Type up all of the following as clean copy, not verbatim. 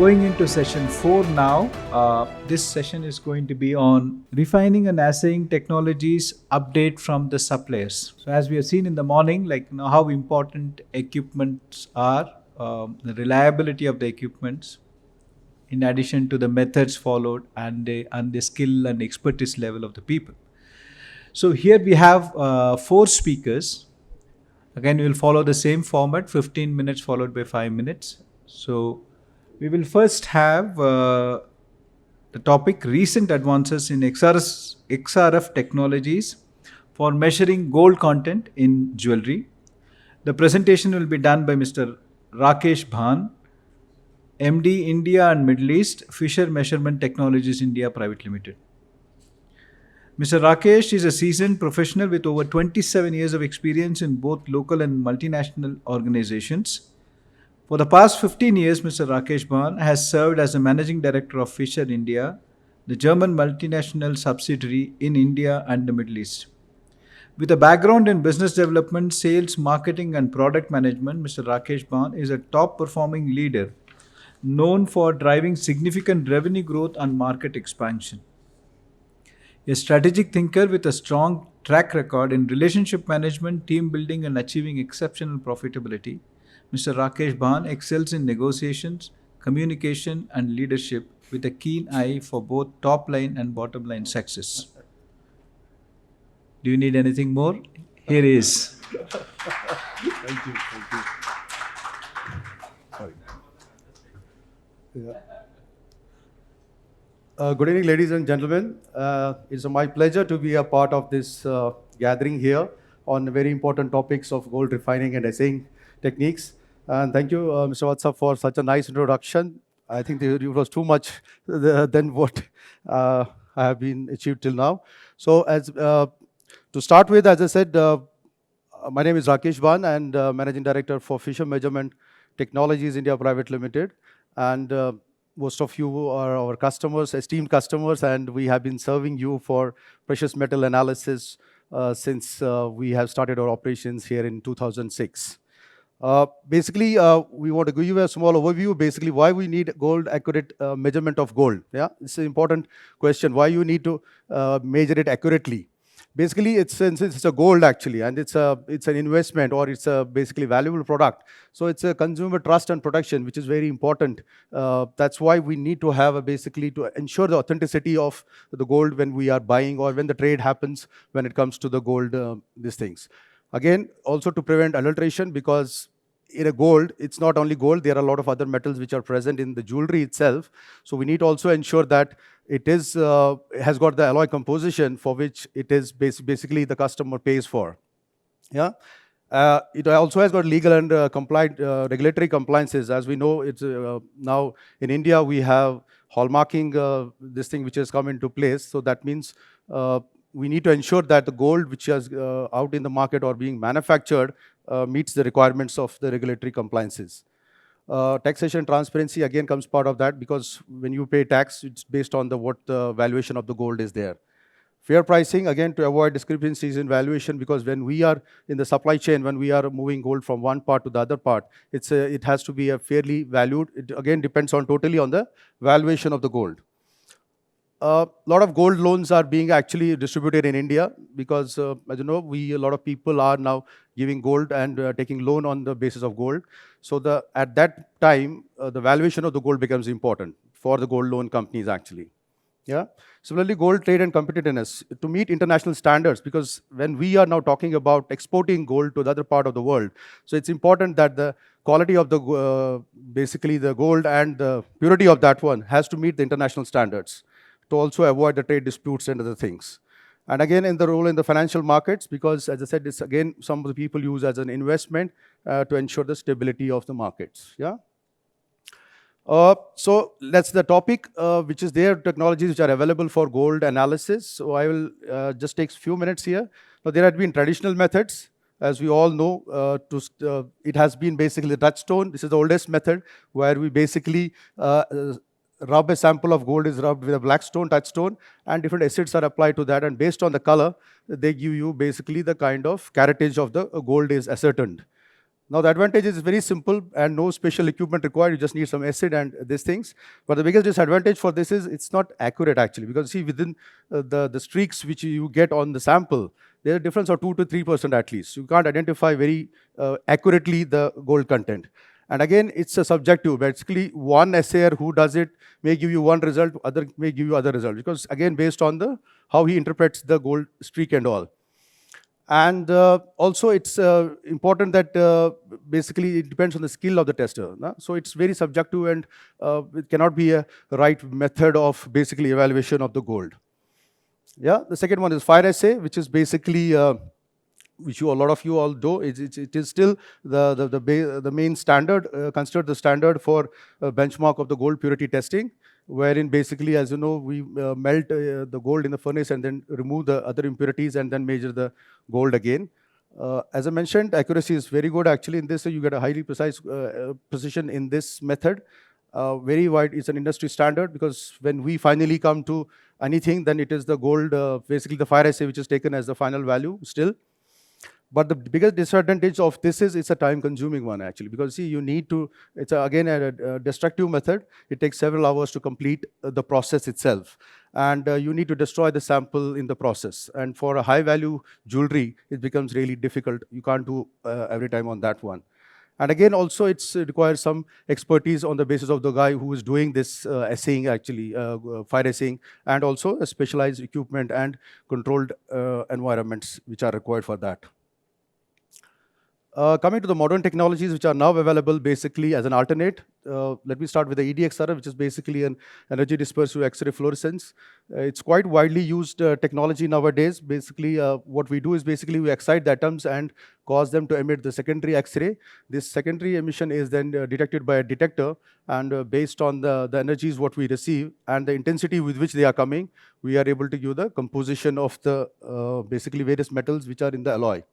going into session 4 now. This session is going to be on refining and assaying technologies update from the suppliers. So as we have seen in the morning, how important equipments are, the reliability of the equipments, in addition to the methods followed and the skill and expertise level of the people. So here we have 4 speakers. Again, we will follow the same format, 15 minutes followed by 5 minutes. So we will first have the topic recent advances in XRF technologies for measuring gold content in jewelry. The presentation will be done by Mr. Rakesh Bhan, MD India and Middle East, Fischer Measurement Technologies India Private Limited. Mr. Rakesh is a seasoned professional with over 27 years of experience in both local and multinational organizations. For the past 15 years, Mr. Rakesh Bhan has served as the Managing Director of Fischer India, the German multinational subsidiary in India and the Middle East. With a background in business development, sales, marketing and product management, Mr. Rakesh Bhan is a top-performing leader known for driving significant revenue growth and market expansion. A strategic thinker with a strong track record in relationship management, team building and achieving exceptional profitability, Mr. Rakesh Bhan excels in negotiations, communication and leadership with a keen eye for both top line and bottom line success. Do you need anything more? Here he is. Thank you. Sorry. Good evening, ladies and gentlemen. It's my pleasure to be a part of this gathering here on very important topics of gold refining and assaying techniques. And thank you, Mr. Vatsa, for such a nice introduction. I think it was too much than what I have been achieved till now. So, to start with, as I said, my name is Rakesh Bhan and Managing Director for Fischer Measurement Technologies India Private Limited. And most of you are our customers, esteemed customers, and we have been serving you for precious metal analysis since we have started our operations here in 2006. Basically, we want to give you a small overview, basically why we need gold accurate measurement of gold. Yeah, it's an important question, why you need to measure it accurately. Basically, since it's a gold actually, and it's an investment or it's a basically valuable product. So it's a consumer trust and protection, which is very important. That's why we need to have basically to ensure the authenticity of the gold when we are buying or when the trade happens when it comes to the gold, these things. Again, also to prevent adulteration, because in a gold, it's not only gold, there are a lot of other metals which are present in the jewelry itself. So we need to also ensure that it has got the alloy composition for which it is basically the customer pays for. Yeah. It also has got legal and regulatory compliances. As we know, it's now in India we have hallmarking, this thing which has come into place. So that means we need to ensure that the gold which is out in the market or being manufactured meets the requirements of the regulatory compliances. Taxation transparency again comes part of that, because when you pay tax, it's based on what the valuation of the gold is there. Fair pricing, again, to avoid discrepancies in valuation, because when we are in the supply chain, when we are moving gold from one part to the other part, it has to be fairly valued. It again depends totally on the valuation of the gold. A lot of gold loans are being actually distributed in India because, as you know, a lot of people are now giving gold and taking loan on the basis of gold. So at that time, the valuation of the gold becomes important for the gold loan companies actually. Yeah. Similarly, gold trade and competitiveness to meet international standards, because when we are now talking about exporting gold to the other part of the world, so it's important that the quality of the basically the gold and the purity of that one has to meet the international standards, to also avoid the trade disputes and other things. And again, in the role in the financial markets, because as I said, it's again, some of the people use as an investment to ensure the stability of the markets. Yeah. So that's the topic, which is there, technologies which are available for gold analysis. So I will just take a few minutes here. Now, there have been traditional methods. As we all know, it has been basically the touchstone. This is the oldest method, where we basically rub a sample of gold is rubbed with a black stone, touchstone, and different acids are applied to that. And based on the color, they give you basically the kind of caratage of the gold is ascertained. Now the advantage is very simple and no special equipment required. You just need some acid and these things. But the biggest disadvantage for this is it's not accurate actually, because see, within the streaks which you get on the sample, there's a difference of 2 to 3% at least. You can't identify very accurately the gold content. And again, it's a subjective. Basically, one assayer who does it may give you one result, other may give you other result, because again, based on the how he interprets the gold streak and all. And also, it's important that basically it depends on the skill of the tester. No? So it's very subjective, and it cannot be a right method of basically evaluation of the gold. Yeah, the second one is fire assay, which is basically which a lot of you all do. It is still the main standard, considered the standard for benchmark of the gold purity testing, wherein basically, as you know, we melt the gold in the furnace and then remove the other impurities and then measure the gold again. As I mentioned, accuracy is very good actually in this. So you get a highly precise precision in this method. Very wide, it's an industry standard, because when we finally come to anything, then it is the gold, basically the fire assay, which is taken as the final value still. But the biggest disadvantage of this is it's a time-consuming one actually, because see, you need to, it's again a destructive method. It takes several hours to complete the process itself. And you need to destroy the sample in the process. And for a high-value jewelry, it becomes really difficult. You can't do every time on that one. And again, also, it requires some expertise on the basis of the guy who is doing this assaying actually, fire assaying, and also a specialized equipment and controlled environments which are required for that. Coming to the modern technologies which are now available basically as an alternate, let me start with the EDXRF, which is basically an energy dispersive X-ray fluorescence. It's quite widely used technology nowadays. Basically, what we do is basically we excite the atoms and cause them to emit the secondary X-ray. This secondary emission is then detected by a detector, and based on the energies what we receive and the intensity with which they are coming, we are able to give the composition of the basically various metals which are in the alloy.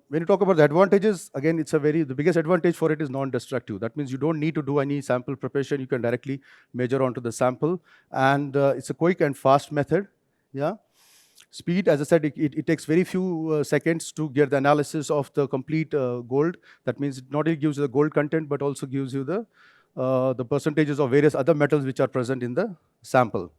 When you talk about the advantages, again, it's the biggest advantage for it is non-destructive. That means you don't need to do any sample preparation. You can directly measure onto the sample. And it's a quick and fast method. Yeah. Speed, as I said, it takes very few seconds to get the analysis of the complete gold. That means it not only gives you the gold content, but also gives you the percentages of various other metals which are present in the sample.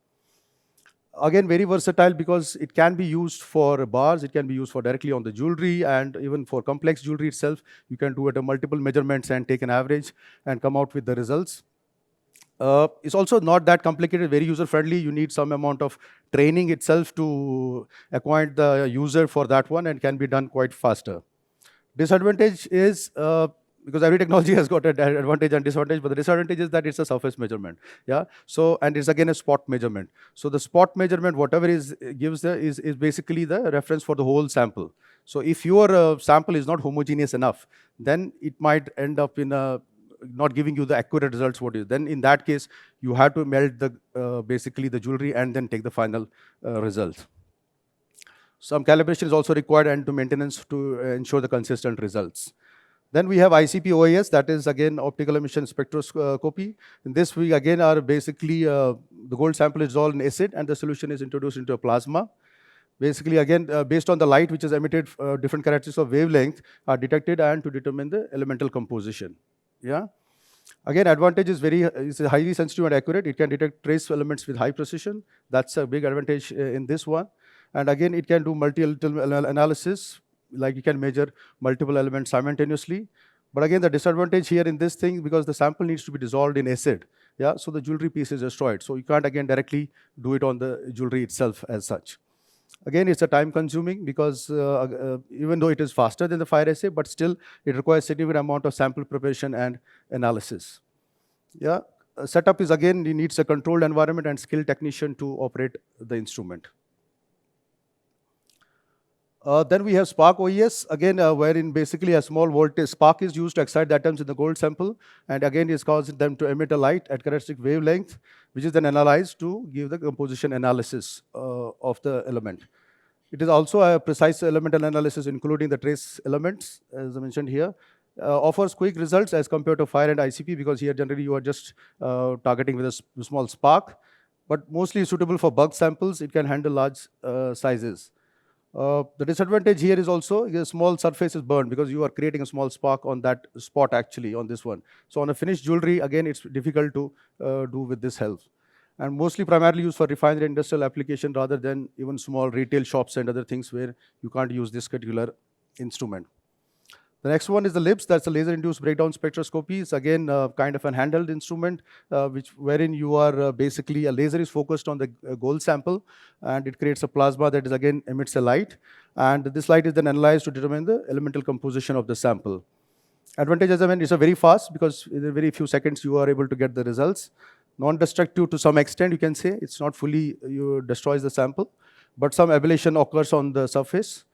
Again, very versatile, because it can be used for bars, it can be used for directly on the jewelry, and even for complex jewelry itself, you can do it at multiple measurements and take an average and come out with the results. It's also not that complicated, very user-friendly. You need some amount of training itself to acquaint the user for that one, and can be done quite faster. Disadvantage is, because every technology has got an advantage and disadvantage, but the disadvantage is that it's a surface measurement. Yeah. So, and it's again a spot measurement. So the spot measurement, whatever is basically the reference for the whole sample. So if your sample is not homogeneous enough, then it might end up in not giving you the accurate results. Then in that case, you have to melt the basically the jewelry and then take the final result. Some calibration is also required, and to maintenance to ensure the consistent results. Then we have ICP OAS, that is again optical emission spectroscopy. In this, we again are basically the gold sample is dissolved in acid, and the solution is introduced into a plasma. Basically, again, based on the light which is emitted, different characteristics of wavelength are detected, and to determine the elemental composition. Yeah. Again, advantage is is highly sensitive and accurate. It can detect trace elements with high precision. That's a big advantage in this one. And again, it can do multi-element analysis, like you can measure multiple elements simultaneously. But again, the disadvantage here in this thing, because the sample needs to be dissolved in acid, yeah, so the jewelry piece is destroyed. So you can't again directly do it on the jewelry itself as such. Again, it's a time consuming, because even though it is faster than the fire assay, but still it requires significant amount of sample preparation and analysis. Yeah, setup is again, it needs a controlled environment and skilled technician to operate the instrument. Then we have spark OES, again, wherein basically a small voltage spark is used to excite the atoms in the gold sample, and again is causing them to emit a light at characteristic wavelength, which is then analyzed to give the composition analysis of the element. It is also a precise elemental analysis, including the trace elements, as I mentioned here. Offers quick results as compared to fire and ICP, because here generally you are just targeting with a small spark, but mostly suitable for bulk samples. It can handle large sizes. The disadvantage here is also a small surface is burned because you are creating a small spark on that spot actually on this one. So on a finished jewelry, again, it's difficult to do with this help. And mostly primarily used for refinery industrial application rather than even small retail shops and other things where you can't use this particular instrument. The next one is the LIBS, that's a laser-induced breakdown spectroscopy. It's again kind of an handheld instrument, wherein you are basically, a laser is focused on the gold sample, and it creates a plasma that is again emits a light. And this light is then analyzed to determine the elemental composition of the sample. Advantage, as I mentioned, is very fast because in a very few seconds you are able to get the results. Non-destructive to some extent, you can say. It's not fully, you destroys the sample, but some ablation occurs on the surface.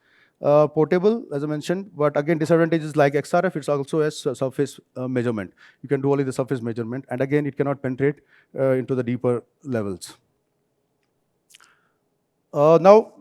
Portable, as I mentioned, but again, disadvantages like XRF, it's also a surface measurement. You can do only the surface measurement, and again, it cannot penetrate into the deeper levels. Now,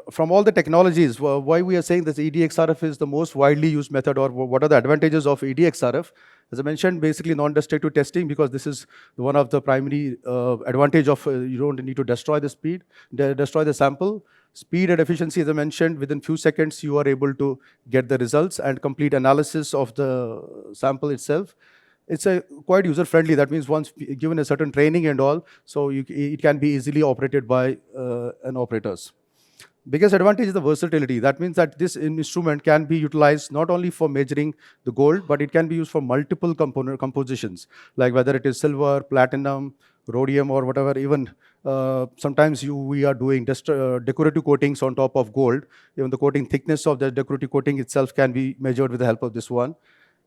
from all the technologies, why we are saying that EDXRF is the most widely used method, or what are the advantages of EDXRF? As I mentioned, basically non-destructive testing, because this is one of the primary advantage of you don't need to destroy the sample. Speed and efficiency, as I mentioned, within few seconds you are able to get the results and complete analysis of the sample itself. It's quite user-friendly. That means once given a certain training and all, so it can be easily operated by an operators. Biggest advantage is the versatility. That means that this instrument can be utilized not only for measuring the gold, but it can be used for multiple compositions, like whether it is silver, platinum, rhodium, or whatever. Even sometimes we are doing just decorative coatings on top of gold. Even the coating thickness of the decorative coating itself can be measured with the help of this one.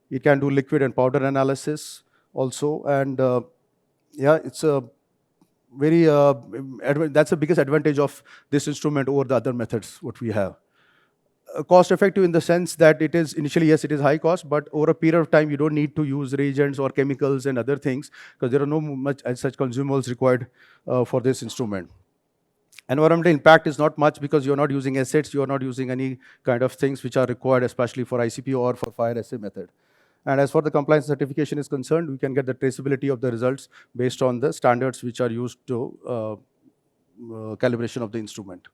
It can do liquid and powder analysis also, and yeah, it's a very that's the biggest advantage of this instrument over the other methods what we have. Cost effective in the sense that it is initially, yes, it is high cost, but over a period of time you don't need to use reagents or chemicals and other things because there are no much as such consumables required for this instrument. Environmental impact is not much because you're not using acids, you're not using any kind of things which are required, especially for ICP or for fire assay method. And as far the compliance certification is concerned, we can get the traceability of the results based on the standards which are used to calibration of the instrument.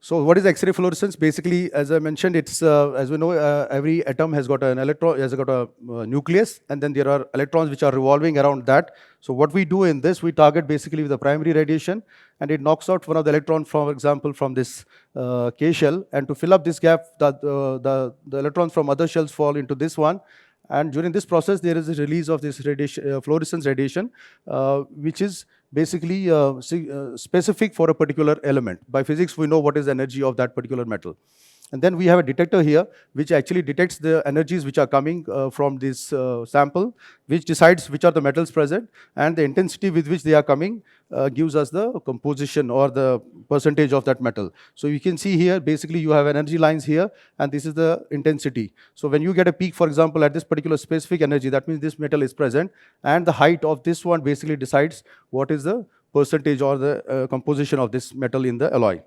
So what is X-ray fluorescence? Basically, as I mentioned, it's as we know, every atom has got an electron, has got a nucleus, and then there are electrons which are revolving around that. So what we do in this, we target basically with the primary radiation, and it knocks out one of the electrons, for example, from this K shell, and to fill up this gap, the electrons from other shells fall into this one. And during this process, there is a release of this radiation, fluorescence radiation, which is basically specific for a particular element. By physics, we know what is the energy of that particular metal. And then we have a detector here, which actually detects the energies which are coming from this sample, which decides which are the metals present, and the intensity with which they are coming gives us the composition or the percentage of that metal. So you can see here, basically you have energy lines here, and this is the intensity. So when you get a peak, for example, at this particular specific energy, that means this metal is present, and the height of this one basically decides what is the percentage or the composition of this metal in the alloy.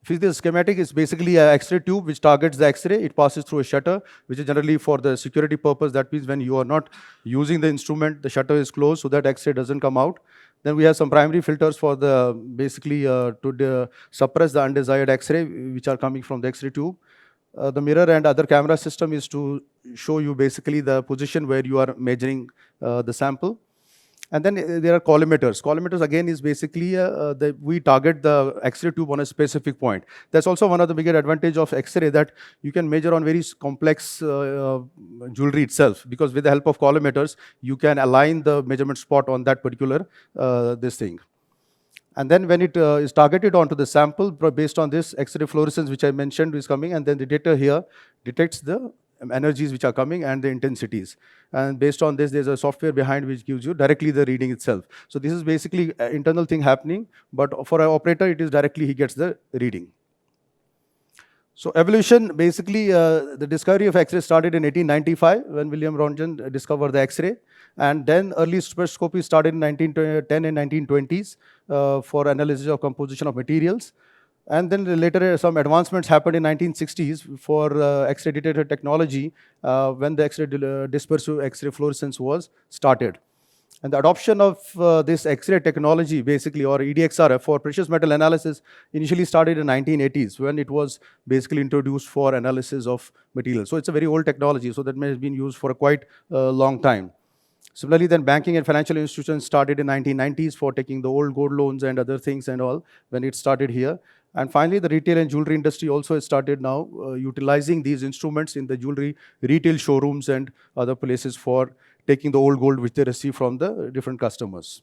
If the schematic is basically an X-ray tube which targets the X-ray, it passes through a shutter, which is generally for the security purpose. That means when you are not using the instrument, the shutter is closed so that X-ray doesn't come out. Then we have some primary filters for the basically to suppress the undesired X-ray which are coming from the X-ray tube. The mirror and other camera system is to show you basically the position where you are measuring the sample. And then there are collimators. Collimators again is basically we target the X-ray tube on a specific point. That's also one of the bigger advantage of X-ray, that you can measure on very complex jewelry itself, because with the help of collimators, you can align the measurement spot on that particular this thing. And then when it is targeted onto the sample, based on this X-ray fluorescence which I mentioned is coming, and then the detector here detects the energies which are coming and the intensities. And based on this, there's a software behind which gives you directly the reading itself. So this is basically an internal thing happening, but for an operator, it is directly he gets the reading. So evolution, basically, the discovery of X-ray started in 1895 when William Röntgen discovered the X-ray. And then early spectroscopy started in 1910 and 1920s for analysis of composition of materials. And then later some advancements happened in 1960s for X-ray detector technology when the X-ray dispersive X-ray fluorescence was started. And the adoption of this X-ray technology, basically, or EDXRF for precious metal analysis, initially started in 1980s when it was basically introduced for analysis of materials. So it's a very old technology, so that may have been used for a quite long time. Similarly, then banking and financial institutions started in 1990s for taking the old gold loans and other things and all when it started here. And finally, the retail and jewelry industry also has started now utilizing these instruments in the jewelry retail showrooms and other places for taking the old gold which they receive from the different customers.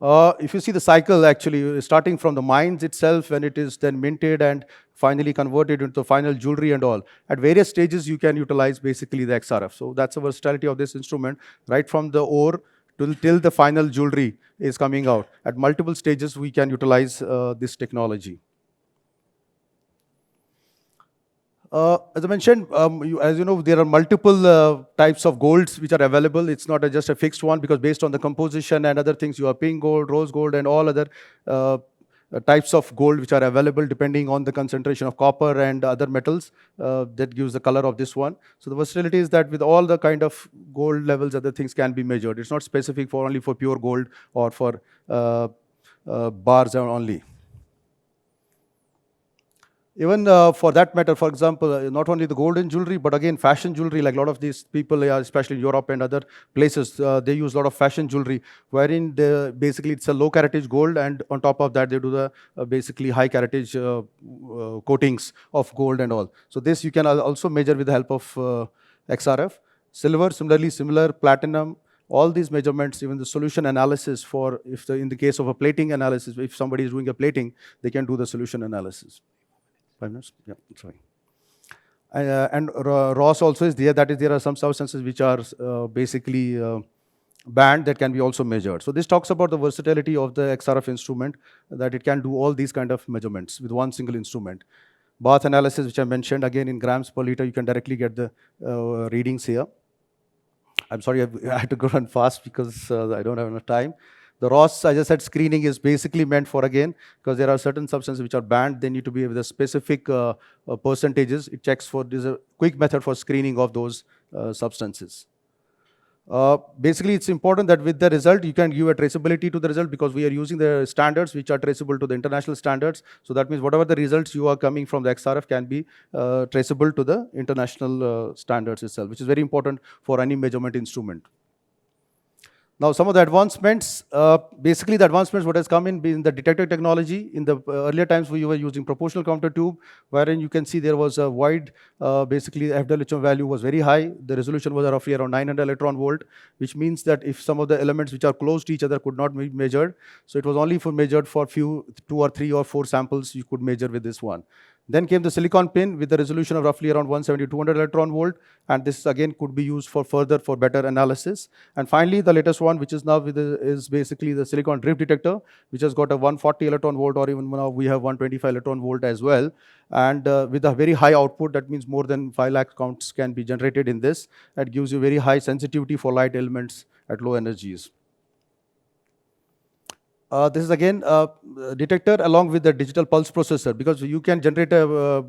If you see the cycle, actually, starting from the mines itself, when it is then minted and finally converted into final jewelry and all, at various stages you can utilize basically the XRF. So that's the versatility of this instrument, right from the ore till the final jewelry is coming out. At multiple stages, we can utilize this technology. As I mentioned, as you know, there are multiple types of golds which are available. It's not just a fixed one, because based on the composition and other things, you have pink gold, rose gold, and all other types of gold which are available depending on the concentration of copper and other metals that gives the color of this one. So the versatility is that with all the kind of gold levels, other things can be measured. It's not specific for only for pure gold or for bars only. Even for that matter, for example, not only the gold and jewelry, but again, fashion jewelry, like a lot of these people, especially in Europe and other places, they use a lot of fashion jewelry, wherein basically it's a low caratage gold, and on top of that, they do the basically high caratage coatings of gold and all. So this you can also measure with the help of XRF. Silver, similar, platinum, all these measurements, even the solution analysis for, in the case of a plating analysis, if somebody is doing a plating, they can do the solution analysis. 5 minutes? Yeah, sorry. And ROS also is there. That is, there are some substances which are basically banned that can be also measured. So this talks about the versatility of the XRF instrument, that it can do all these kind of measurements with one single instrument. Bath analysis, which I mentioned, again in grams per liter, you can directly get the readings here. I'm sorry, I had to go run fast because I don't have enough time. The ROS, as I said, screening is basically meant for, again, because there are certain substances which are banned, they need to be with a specific percentages. It checks for, this is a quick method for screening of those substances. Basically, it's important that with the result, you can give a traceability to the result, because we are using the standards which are traceable to the international standards. So that means whatever the results you are coming from the XRF can be traceable to the international standards itself, which is very important for any measurement instrument. Now, some of the advancements, basically the advancements what has come in the detector technology. In the earlier times, we were using proportional counter tube, wherein you can see there was a wide, basically FWH value was very high. The resolution was roughly around 900 electron volt, which means that if some of the elements which are close to each other could not be measured, so it was only for measured for 2 or 3 or 4 samples you could measure with this one. Then came the silicon pin with the resolution of roughly around 170 to 200 electron volt, and this again could be used for better analysis. And finally, the latest one, which is now is basically the silicon drift detector, which has got a 140 electron volt, or even now we have 125 electron volt as well. And with a very high output, that means more than 5 lakh counts can be generated in this. That gives you very high sensitivity for light elements at low energies. This is again a detector along with the digital pulse processor, because you can generate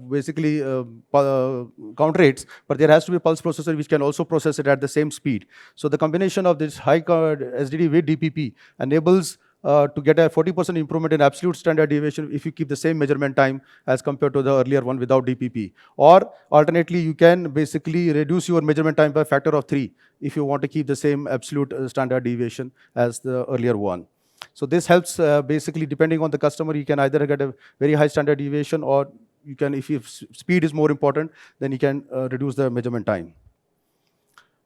basically count rates, but there has to be a pulse processor which can also process it at the same speed. So the combination of this high SDD with DPP enables to get a 40% improvement in absolute standard deviation if you keep the same measurement time as compared to the earlier one without DPP. Or alternately, you can basically reduce your measurement time by a factor of 3 if you want to keep the same absolute standard deviation as the earlier one. So this helps basically, depending on the customer, you can either get a very high standard deviation, or you can, if speed is more important, then you can reduce the measurement time.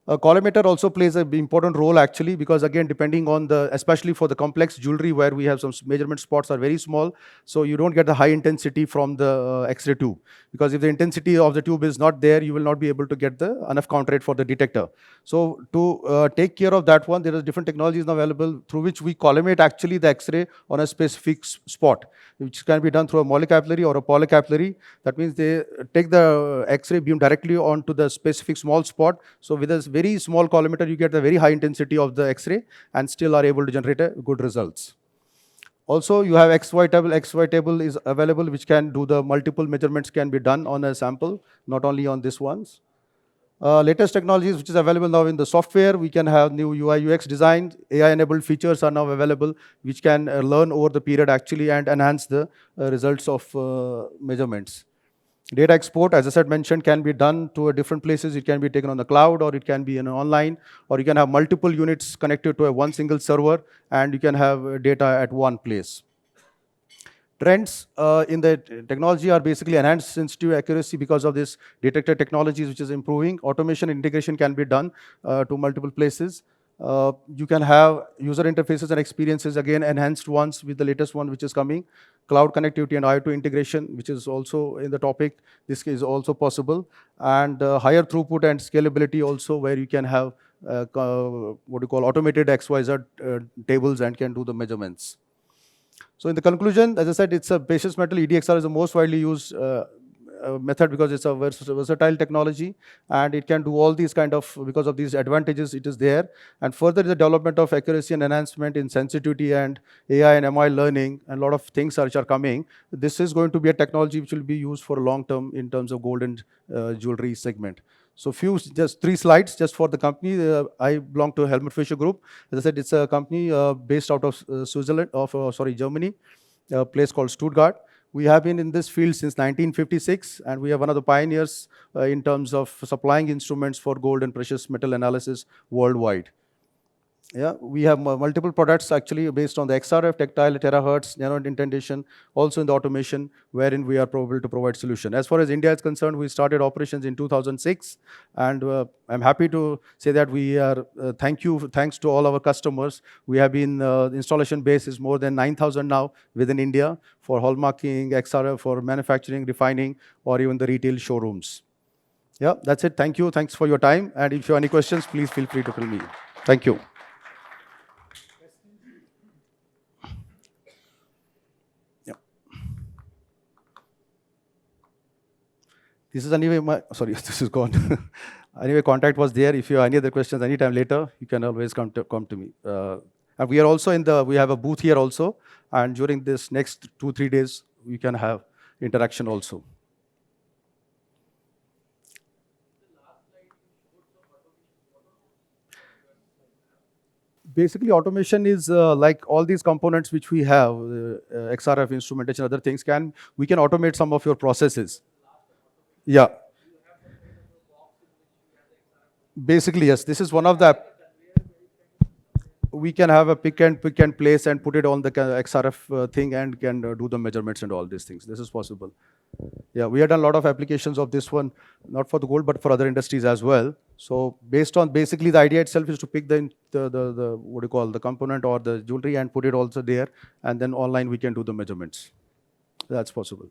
A collimator also plays an important role actually, because again, depending on especially for the complex jewelry where we have some measurement spots are very small, so you don't get the high intensity from the X-ray tube. Because if the intensity of the tube is not there, you will not be able to get enough count rate for the detector. So to take care of that one, there are different technologies now available through which we collimate actually the X-ray on a specific spot, which can be done through a molecapillary or a polycapillary. That means they take the X-ray beam directly onto the specific small spot. So with a very small collimator, you get the very high intensity of the X-ray and still are able to generate good results. Also, you have XY table. XY table is available, which can do the multiple measurements can be done on a sample, not only on this ones. Latest technologies which is available now in the software, we can have new UI UX design, AI-enabled features are now available, which can learn over the period actually and enhance the results of measurements. Data export, as I said, mentioned, can be done to different places. It can be taken on the cloud, or it can be online, or you can have multiple units connected to one single server, and you can have data at one place. Trends in the technology are basically enhanced sensitive accuracy because of this detector technologies, which is improving. Automation integration can be done to multiple places. You can have user interfaces and experiences, again, enhanced ones with the latest one which is coming. Cloud connectivity and IoT integration, which is also in the topic. This is also possible. And higher throughput and scalability also, where you can have what you call automated XYZ tables and can do the measurements. So in the conclusion, as I said, it's a precious metal. EDXR is the most widely used method because it's a versatile technology, and it can do all these kind of, because of these advantages, it is there. And further, the development of accuracy and enhancement in sensitivity and AI and MI learning, and a lot of things which are coming. This is going to be a technology which will be used for long term in terms of gold and jewelry segment. So just 3 slides just for the company. I belong to Helmut Fischer Group. As I said, it's a company based out of Germany, a place called Stuttgart. We have been in this field since 1956, and we are one of the pioneers in terms of supplying instruments for gold and precious metal analysis worldwide. Yeah, we have multiple products actually based on the XRF, tactile, terahertz, nano indentation, also in the automation, wherein we are able to provide solution. As far as India is concerned, we started operations in 2006, and I'm happy to say that we are, thanks to all our customers. We have been, installation base is more than 9,000 now within India for hallmarking, XRF, for manufacturing, refining, or even the retail showrooms. Yeah, that's it. Thank you. Thanks for your time. And if you have any questions, please feel free to tell me. Thank you. This is anyway sorry, this is gone. Anyway, contact was there. If you have any other questions anytime later, you can always come to me. And we are also we have a booth here also. And during this next 2-3 days, we can have interaction also. Basically, automation is like all these components which we have, XRF instrumentation, other things, we can automate some of your processes. Yeah. Basically, yes. This is one of the. We can have a pick and place and put it on the XRF thing and can do the measurements and all these things. This is possible. Yeah, we have done a lot of applications of this one, not for the gold, but for other industries as well. So based on basically the idea itself is to pick the what do you call, the component or the jewelry and put it also there, and then online we can do the measurements. That's possible.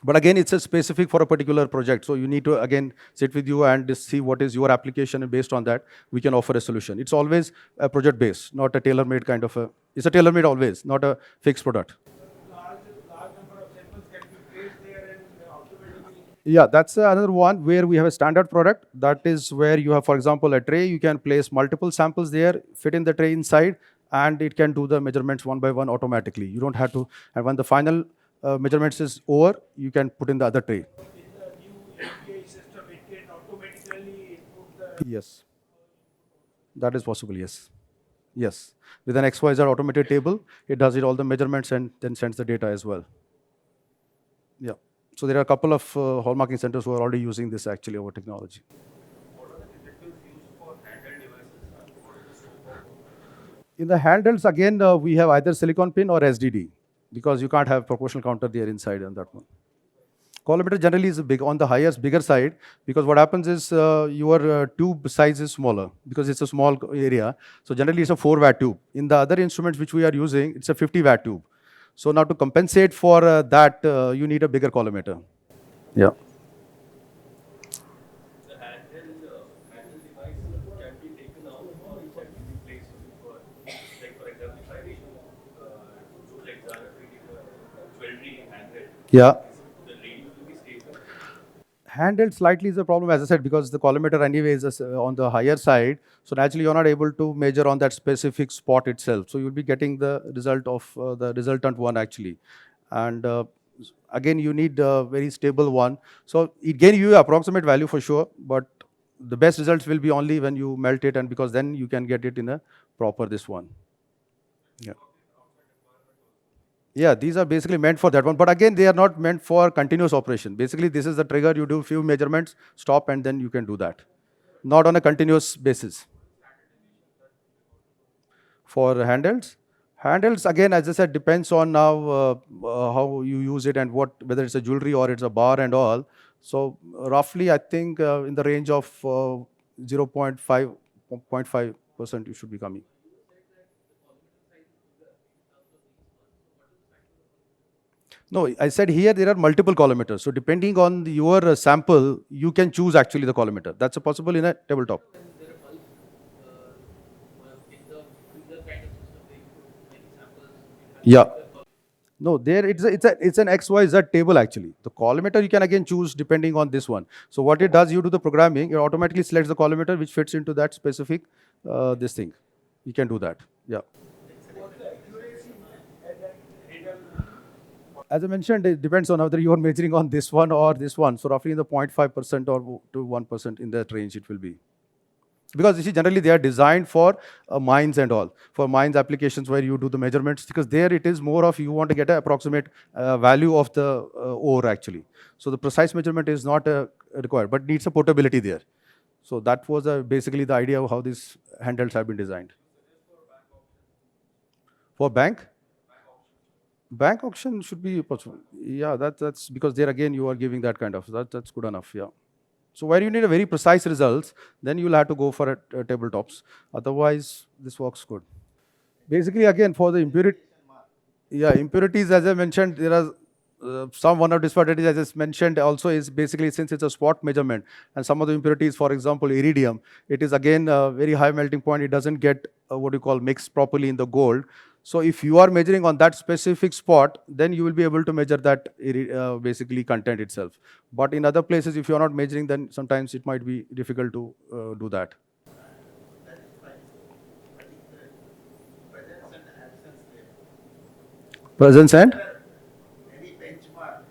But again, it's a specific for a particular project. So you need to, again, sit with you and just see what is your application, and based on that, we can offer a solution. It's always a project-based, not a tailor-made kind of a, it's a tailor-made always, not a fixed product. Large number of samples can be placed there and automatically. Yeah, that's another one where we have a standard product. That is where you have, for example, a tray. You can place multiple samples there, fit in the tray inside, and it can do the measurements one by one automatically. You don't have to, and when the final measurements is over, you can put in the other tray. In the new API system, it can automatically input the. Yes. That is possible, yes. Yes. With an XYZ automated table, it does all the measurements and then sends the data as well. Yeah. So there are a couple of hallmarking centers who are already using this actually, our technology. What are the detectors used for handheld devices? In the handhelds, again, we have either silicon pin or SDD, because you can't have proportional counter there inside on that one. Colorimeter generally is on the bigger side, because what happens is your tube size is smaller because it's a small area. So generally it's a 4-watt tube. In the other instruments which we are using, it's a 50-watt tube. So now to compensate for that, you need a bigger colorimeter. Yeah. The handheld device can be taken out or it can be replaced with, like for example, if I do like jewelry handheld. Yeah. Handheld slightly is a problem, as I said, because the colorimeter anyway is on the higher side. So naturally, you're not able to measure on that specific spot itself. So you'll be getting the result of the resultant one actually. And Again, you need a very stable one. So it gives you approximate value for sure, but the best results will be only when you melt it, and because then you can get it in a proper this one. Yeah. Yeah, these are basically meant for that one. But again, they are not meant for continuous operation. Basically, this is the trigger. You do few measurements, stop, and then you can do that. Not on a continuous basis. For handhelds, handhelds again, as I said, depends on now how you use it and whether it's a jewelry or it's a bar and all. So roughly, I think in the range of 0.5% you should be coming. No, I said here there are multiple collimators. So depending on your sample, you can choose actually the collimator. That's a possible in a tabletop. Yeah. No, there it's an XYZ table actually. The collimator you can again choose depending on this one. So what it does, you do the programming, it automatically selects the collimator which fits into that specific this thing. You can do that. Yeah. As I mentioned, it depends on whether you are measuring on this one or this one. So roughly in the 0.5% or to 1% in that range it will be. Because you see, generally they are designed for mines and all, for mines applications where you do the measurements, because there it is more of you want to get an approximate value of the ore actually. So the precise measurement is not required, but needs a portability there. So that was basically the idea of how these handhelds have been designed. For bank? Bank auction should be possible. Yeah, that's because there again you are giving that kind of, that's good enough, yeah. So where you need a very precise results, then you will have to go for tabletops. Otherwise, this works good. Basically, again, for the impurities, as I mentioned, there are some one of disadvantages, as I just mentioned, also is basically since it's a spot measurement, and some of the impurities, for example, iridium, it is again a very high melting point. It doesn't get what you call mixed properly in the gold. So if you are measuring on that specific spot, then you will be able to measure that basically content itself. But in other places, if you are not measuring, then sometimes it might be difficult to do that. Presence and? Any benchmark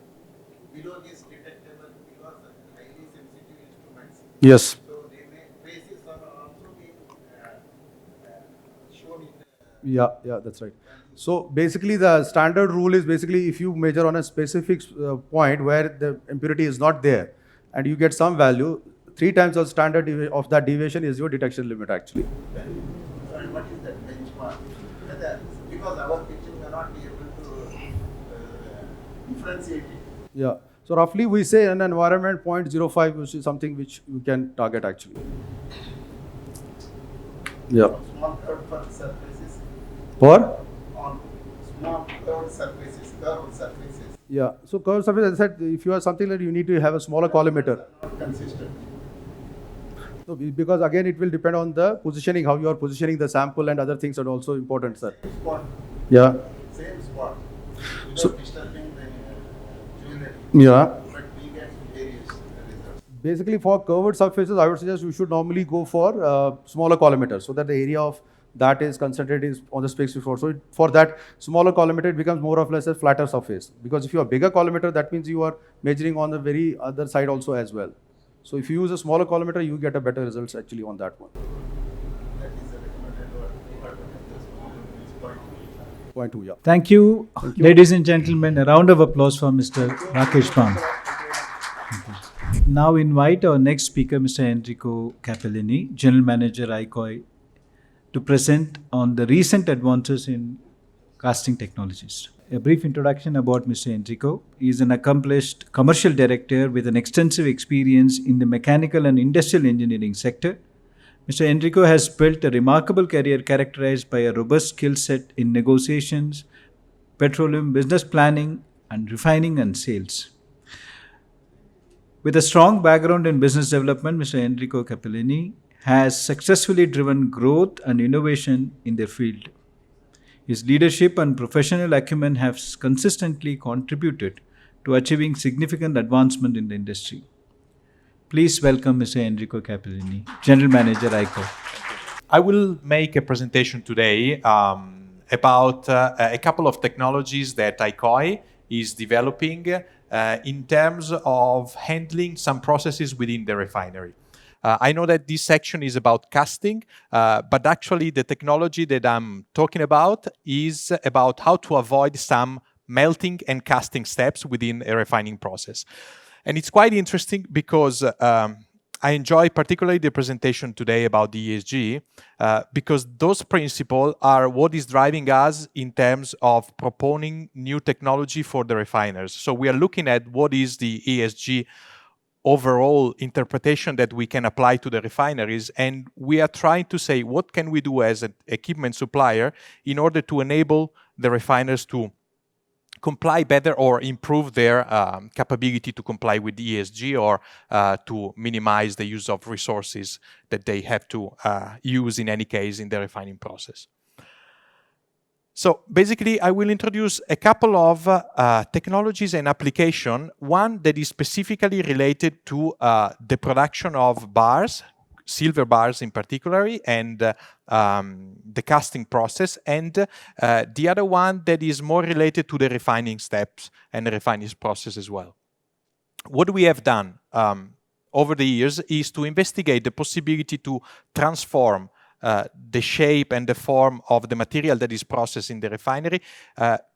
below this detectable because of highly sensitive instruments. Yes. So they may traces are also being shown in the. Yeah, that's right. So basically the standard rule is basically if you measure on a specific point where the impurity is not there and you get some value, 3 times the standard of that deviation is your detection limit actually. And what is that benchmark? Because our picture may not be able to differentiate it. Yeah. So roughly we say an environment 0.05, which is something which we can target actually. Yeah. Small curved surfaces. For? On small curved surfaces. Yeah. So curved surface, as I said, if you are something that you need to have a smaller collimator. Not consistent. So because again it will depend on the positioning, how you are positioning the sample and other things are also important, sir. Spot. Yeah. Same spot. So- Without disturbing the jewelry. Yeah. But we get various results. Basically for curved surfaces, I would suggest you should normally go for smaller collimator so that the area of that is concentrated is on the specific spot. So for that smaller collimator, it becomes more or less a flatter surface. Because if you are bigger collimator, that means you are measuring on the very other side also as well. So if you use a smaller collimator, you get a better results actually on that one. That is the recommended what is 0.2, yeah. Thank you. Ladies and gentlemen, a round of applause for Mr. Rakesh Bhan. Now invite our next speaker, Mr. Enrico Cappellini, General Manager IKOI, to present on the recent advances in casting technologies. A brief introduction about Mr. Enrico. He is an accomplished commercial director with an extensive experience in the mechanical and industrial engineering sector. Mr. Enrico has built a remarkable career characterized by a robust skill set in negotiations, petroleum business planning, and refining and sales. With a strong background in business development, Mr. Enrico Cappellini has successfully driven growth and innovation in their field. His leadership and professional acumen have consistently contributed to achieving significant advancement in the industry. Please welcome Mr. Enrico Cappellini, General Manager IKOI. I will make a presentation today about a couple of technologies that IKOI is developing in terms of handling some processes within the refinery. I know that this section is about casting, but actually the technology that I'm talking about is about how to avoid some melting and casting steps within a refining process. And it's quite interesting because I enjoy particularly the presentation today about the ESG, because those principles are what is driving us in terms of proponing new technology for the refiners. So we are looking at what is the ESG overall interpretation that we can apply to the refineries, and we are trying to say what can we do as an equipment supplier in order to enable the refiners to comply better or improve their capability to comply with the ESG, or to minimize the use of resources that they have to use in any case in the refining process. So basically, I will introduce a couple of technologies and application. One that is specifically related to the production of bars, silver bars in particular, and the casting process, and the other one that is more related to the refining steps and the refining process as well. What we have done over the years is to investigate the possibility to transform the shape and the form of the material that is processed in the refinery,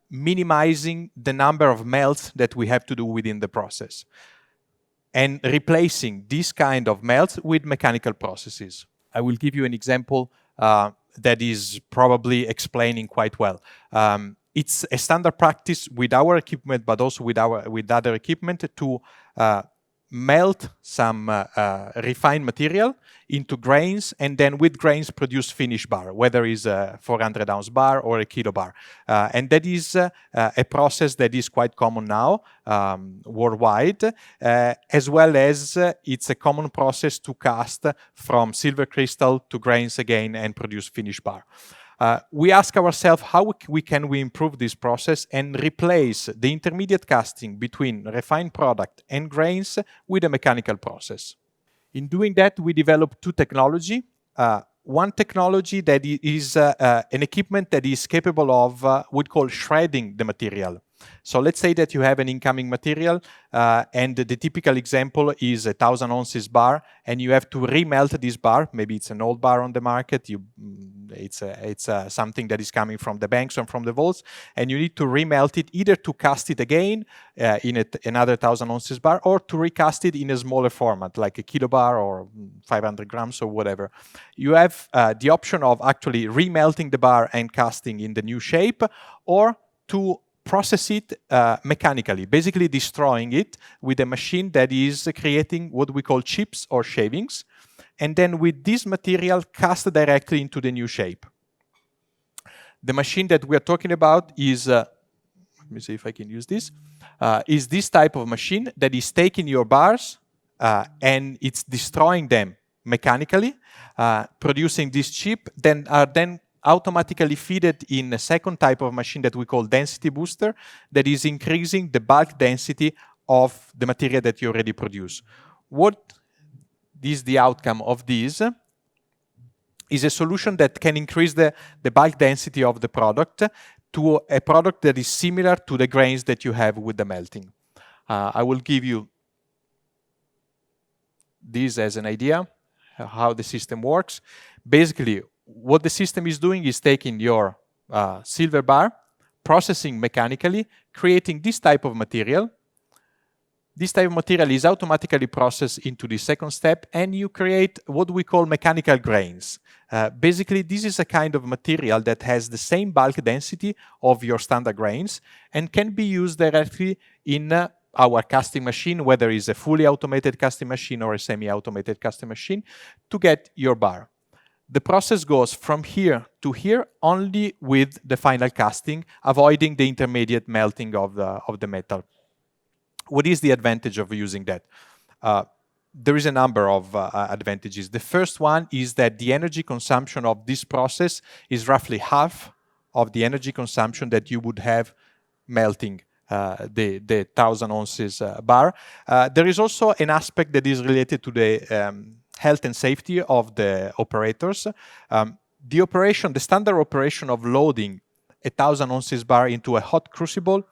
minimizing the number of melts that we have to do within the process, and replacing this kind of melts with mechanical processes. I will give you an example that is probably explaining quite well. It's a standard practice with our equipment, but also with other equipment, to melt some refined material into grains, and then with grains produce finished bar, whether it's a 400 ounce bar or a kilo bar. And that is a process that is quite common now worldwide, as well as it's a common process to cast from silver crystal to grains again and produce finished bar. We ask ourselves how we can improve this process and replace the intermediate casting between refined product and grains with a mechanical process. In doing that, we developed two technologies. One technology that is an equipment that is capable of what we call shredding the material. So let's say that you have an incoming material, and the typical example is 1,000 ounces bar, and you have to remelt this bar. Maybe it's an old bar on the market. It's something that is coming from the banks or from the vaults, and you need to remelt it, either to cast it again in another 1,000 ounces bar, or to recast it in a smaller format, like a kilo bar or 500 grams or whatever. You have the option of actually remelting the bar and casting in the new shape, or to process it mechanically, basically destroying it with a machine that is creating what we call chips or shavings, and then with this material cast directly into the new shape. The machine that we are talking about is, let me see if I can use this, is this type of machine that is taking your bars and it's destroying them mechanically, producing this chip, then automatically feed in a second type of machine that we call density booster, that is increasing the bulk density of the material that you already produce. What is the outcome of this? Is a solution that can increase the bulk density of the product to a product that is similar to the grains that you have with the melting. I will give you this as an idea how the system works. Basically, what the system is doing is taking your silver bar, processing mechanically, creating this type of material. This type of material is automatically processed into the second step, and you create what we call mechanical grains. Basically, this is a kind of material that has the same bulk density of your standard grains and can be used directly in our casting machine, whether it's a fully automated casting machine or a semi-automated casting machine, to get your bar. The process goes from here to here only with the final casting, avoiding the intermediate melting of the metal. What is the advantage of using that? There is a number of advantages. The first one is that the energy consumption of this process is roughly half of the energy consumption that you would have melting the 1,000 ounces bar. There is also an aspect that is related to the health and safety of the operators. The standard operation of loading a 1,000 ounces bar into a hot crucible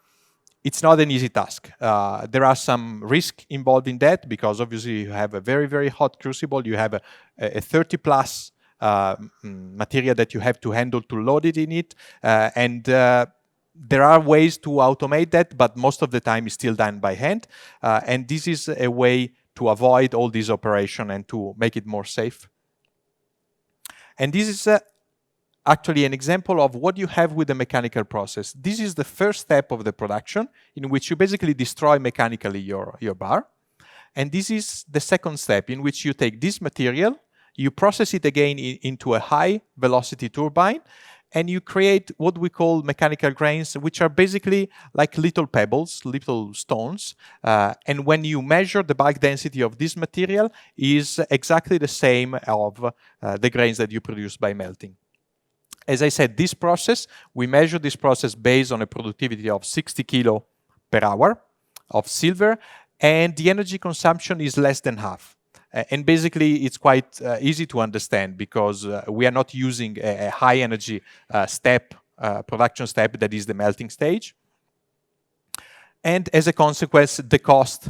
it's not an easy task. There are some risks involved in that because obviously you have a very, very hot crucible. You have a 30 plus material that you have to handle to load it in it. And there are ways to automate that, but most of the time it's still done by hand. And this is a way to avoid all this operation and to make it more safe. And this is actually an example of what you have with the mechanical process. This is the first step of the production in which you basically destroy mechanically your bar. And this is the second step in which you take this material, you process it again into a high velocity turbine, and you create what we call mechanical grains, which are basically like little pebbles, little stones. And when you measure the bulk density of this material is exactly the same of the grains that you produce by melting. As I said, this process, we measure this process based on a productivity of 60 kilo per hour of silver, and the energy consumption is less than half. And basically, it's quite easy to understand because we are not using a high energy production step that is the melting stage. And as a consequence, the cost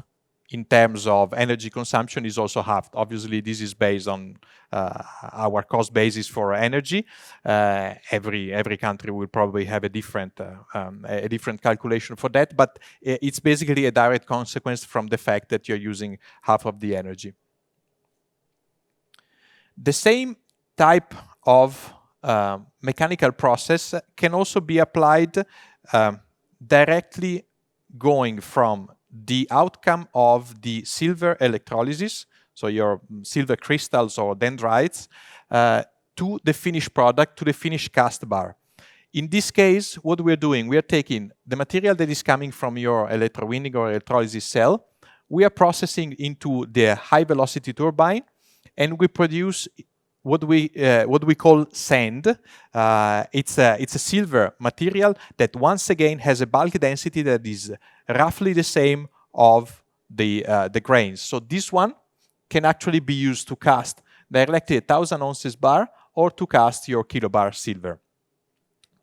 in terms of energy consumption is also halved. Obviously, this is based on our cost basis for energy. Every country will probably have a different calculation for that, but it's basically a direct consequence from the fact that you're using half of the energy. The same type of mechanical process can also be applied directly going from the outcome of the silver electrolysis, so your silver crystals or dendrites, to the finished product, to the finished cast bar. In this case, what we're doing, we are taking the material that is coming from your electrowinning or electrolysis cell, we are processing into the high velocity turbine, and we produce what we call sand. It's a silver material that once again has a bulk density that is roughly the same of the grains. So this one can actually be used to cast directly 1,000 ounces bar or to cast your kilobar silver.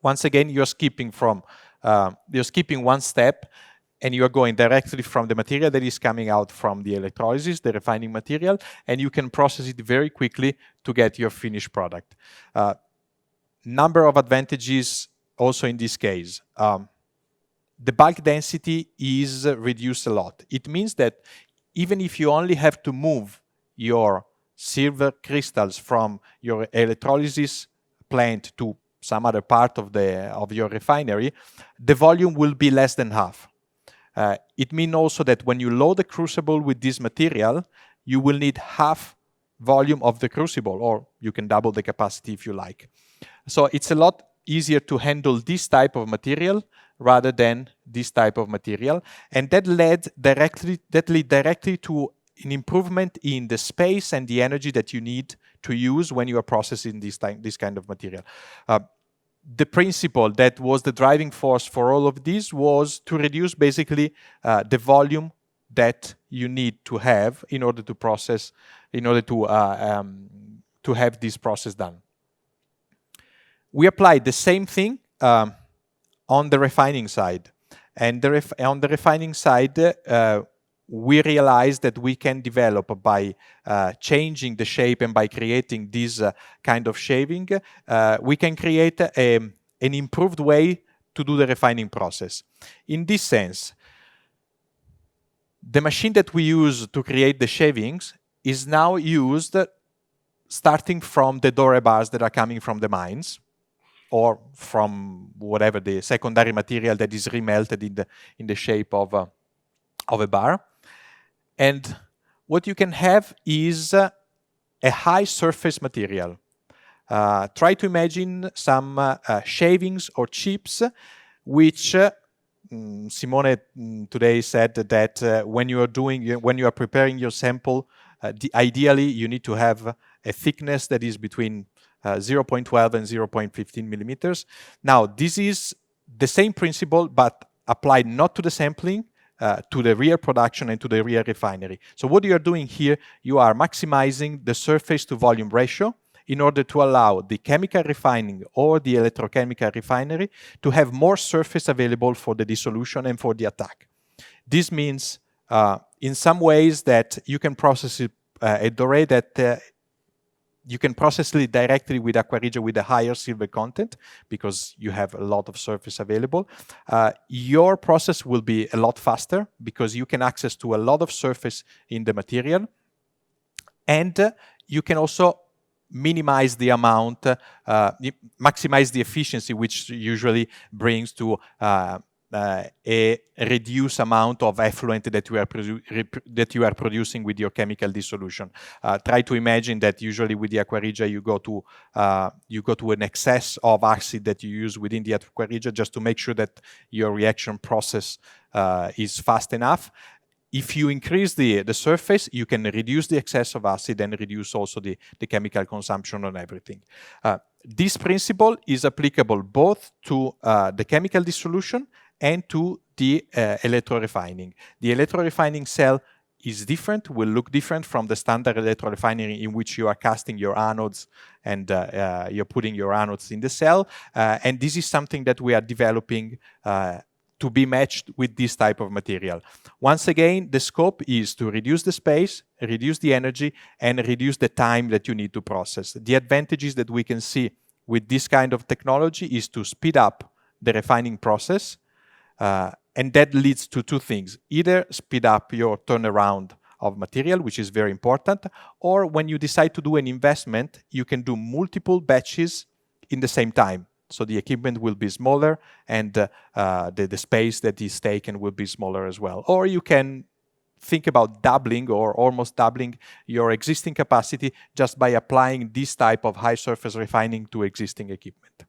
Once again, you're skipping one step, and you are going directly from the material that is coming out from the electrolysis, the refining material, and you can process it very quickly to get your finished product. Number of advantages also in this case. The bulk density is reduced a lot. It means that even if you only have to move your silver crystals from your electrolysis plant to some other part of your refinery, the volume will be less than half. It means also that when you load the crucible with this material, you will need half volume of the crucible, or you can double the capacity if you like. So it's a lot easier to handle this type of material rather than this type of material. And that led directly to an improvement in the space and the energy that you need to use when you are processing this kind of material. The principle that was the driving force for all of this was to reduce basically the volume that you need to have in order to process, in order to have this process done. We applied the same thing on the refining side, and on the refining side, we realized that we can develop by changing the shape and by creating this kind of shaving, we can create an improved way to do the refining process. In this sense, the machine that we use to create the shavings is now used starting from the doré bars that are coming from the mines, or from whatever the secondary material that is remelted in the shape of a bar. And what you can have is a high surface material. Try to imagine some shavings or chips, which Simone today said that when you are preparing your sample, ideally you need to have a thickness that is between 0.12 and 0.15 millimeters. Now, this is the same principle, but applied not to the sampling, to the real production and to the real refinery. So what you are doing here, you are maximizing the surface to volume ratio in order to allow the chemical refining or the electrochemical refinery to have more surface available for the dissolution and for the attack. This means in some ways that you can process it at Doré that you can process it directly with aqua regia with a higher silver content because you have a lot of surface available. Your process will be a lot faster because you can access to a lot of surface in the material, and you can also minimize the amount, maximize the efficiency, which usually brings to a reduced amount of effluent that you are producing with your chemical dissolution. Try to imagine that usually with the aqua regia you go to an excess of acid that you use within the aqua regia just to make sure that your reaction process is fast enough. If you increase the surface, you can reduce the excess of acid and reduce also the chemical consumption on everything. This principle is applicable both to the chemical dissolution and to the electrorefining. The electrorefining cell is different, will look different from the standard electrorefinery in which you are casting your anodes and you're putting your anodes in the cell. And this is something that we are developing to be matched with this type of material. Once again, the scope is to reduce the space, reduce the energy, and reduce the time that you need to process. The advantages that we can see with this kind of technology is to speed up the refining process, and that leads to two things. Either speed up your turnaround of material, which is very important, or when you decide to do an investment, you can do multiple batches in the same time. So the equipment will be smaller and the space that is taken will be smaller as well. Or you can think about doubling or almost doubling your existing capacity just by applying this type of high surface refining to existing equipment.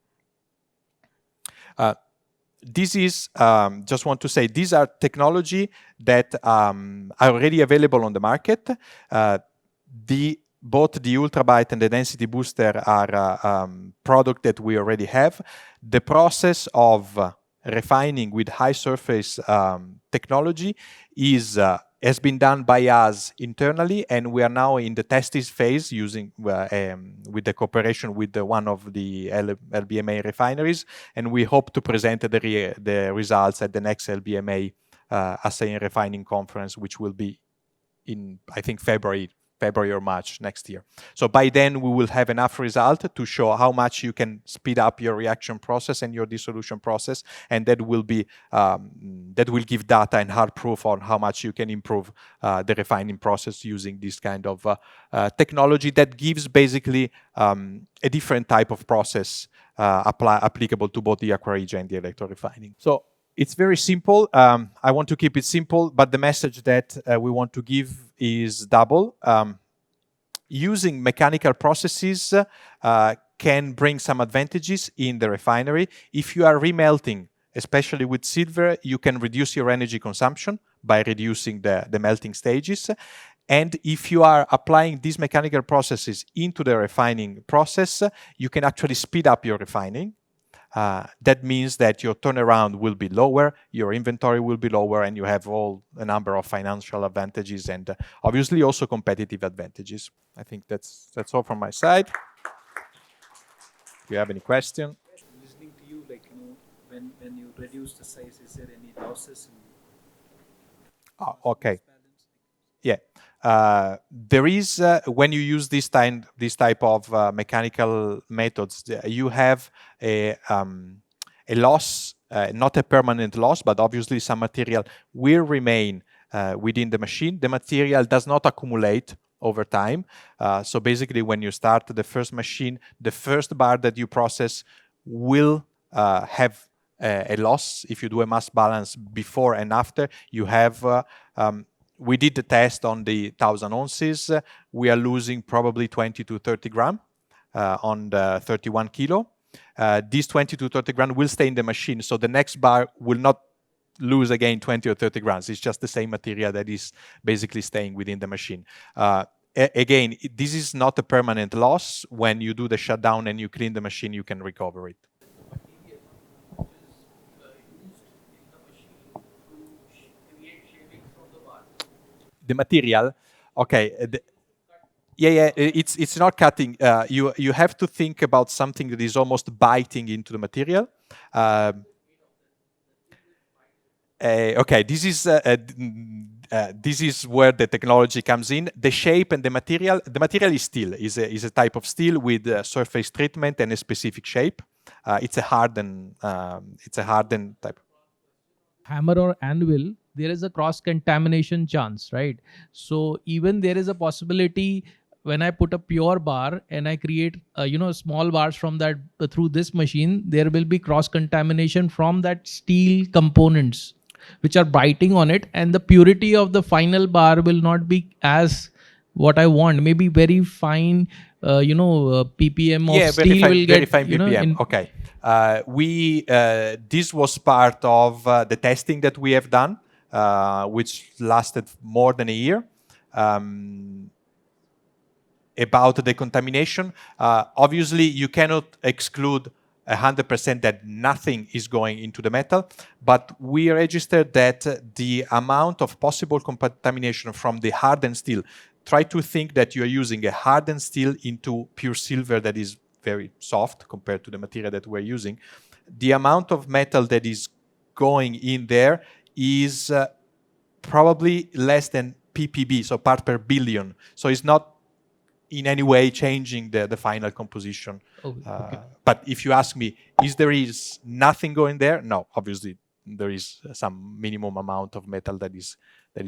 This is, just want to say, these are technology that are already available on the market. Both the Ultrabite and the Density Booster are product that we already have. The process of refining with high surface technology has been done by us internally, and we are now in the testing phase using with the cooperation with one of the LBMA refineries, and we hope to present the results at the next LBMA Assaying Refining Conference, which will be in, I think, February or March next year. So by then we will have enough result to show how much you can speed up your reaction process and your dissolution process, and that will be that will give data and hard proof on how much you can improve the refining process using this kind of technology that gives basically a different type of process applicable to both the aqua regia and the electrorefining. So it's very simple. I want to keep it simple, but the message that we want to give is double. Using mechanical processes can bring some advantages in the refinery. If you are remelting, especially with silver, you can reduce your energy consumption by reducing the melting stages. And if you are applying these mechanical processes into the refining process, you can actually speed up your refining. That means that your turnaround will be lower, your inventory will be lower, and you have a number of financial advantages and obviously also competitive advantages. I think that's all from my side. Do you have any question? Listening to you, like, when you reduce the size, is there any losses? Okay. Yeah. There is, when you use this type of mechanical methods, you have a loss, not a permanent loss, but obviously some material will remain within the machine. The material does not accumulate over time. So basically, when you start the first machine, the first bar that you process will have a loss. If you do a mass balance before and after, you have we did the test on the 1,000 ounces. We are losing probably 20 to 30 grams on the 31 kilo. These 20 to 30 grams will stay in the machine. So the next bar will not lose again 20 or 30 grams. It's just the same material that is basically staying within the machine. Again, this is not a permanent loss. When you do the shutdown and you clean the machine, you can recover it. The material, okay, Yeah. It's not cutting. You have to think about something that is almost biting into the material. Okay, this is where the technology comes in. The shape and the material. The material is steel. Is a type of steel with surface treatment and a specific shape. It's a hardened. Type. Hammer or anvil, there is a cross contamination chance, right? So even there is a possibility when I put a pure bar and I create small bars from that through this machine, there will be cross contamination from that steel components which are biting on it, and the purity of the final bar will not be as what I want. Maybe very fine ppm of steel will very get fine ppm. Okay. This was part of the testing that we have done, which lasted more than a year, about the contamination. Obviously, you cannot exclude 100% that nothing is going into the metal, but we registered that the amount of possible contamination from the hardened steel, try to think that you are using a hardened steel into pure silver that is very soft compared to the material that we're using. The amount of metal that is going in there is probably less than ppb, so part per billion. So it's not in any way changing the final composition. Okay. But if you ask me, there is nothing going there? No, obviously there is some minimum amount of metal that is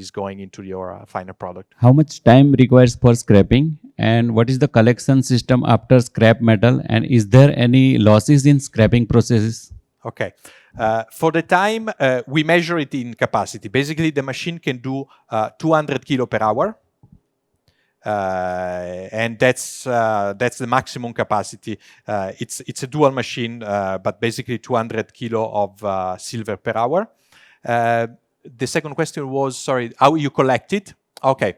going into your final product. How much time requires for scrapping, and what is the collection system after scrap metal, and is there any losses in scrapping processes? Okay. For the time, we measure it in capacity. Basically, the machine can do 200 kilo per hour. And that's the maximum capacity. It's a dual machine, but basically 200 kilo of silver per hour. The second question was, sorry, how you collect it? Okay,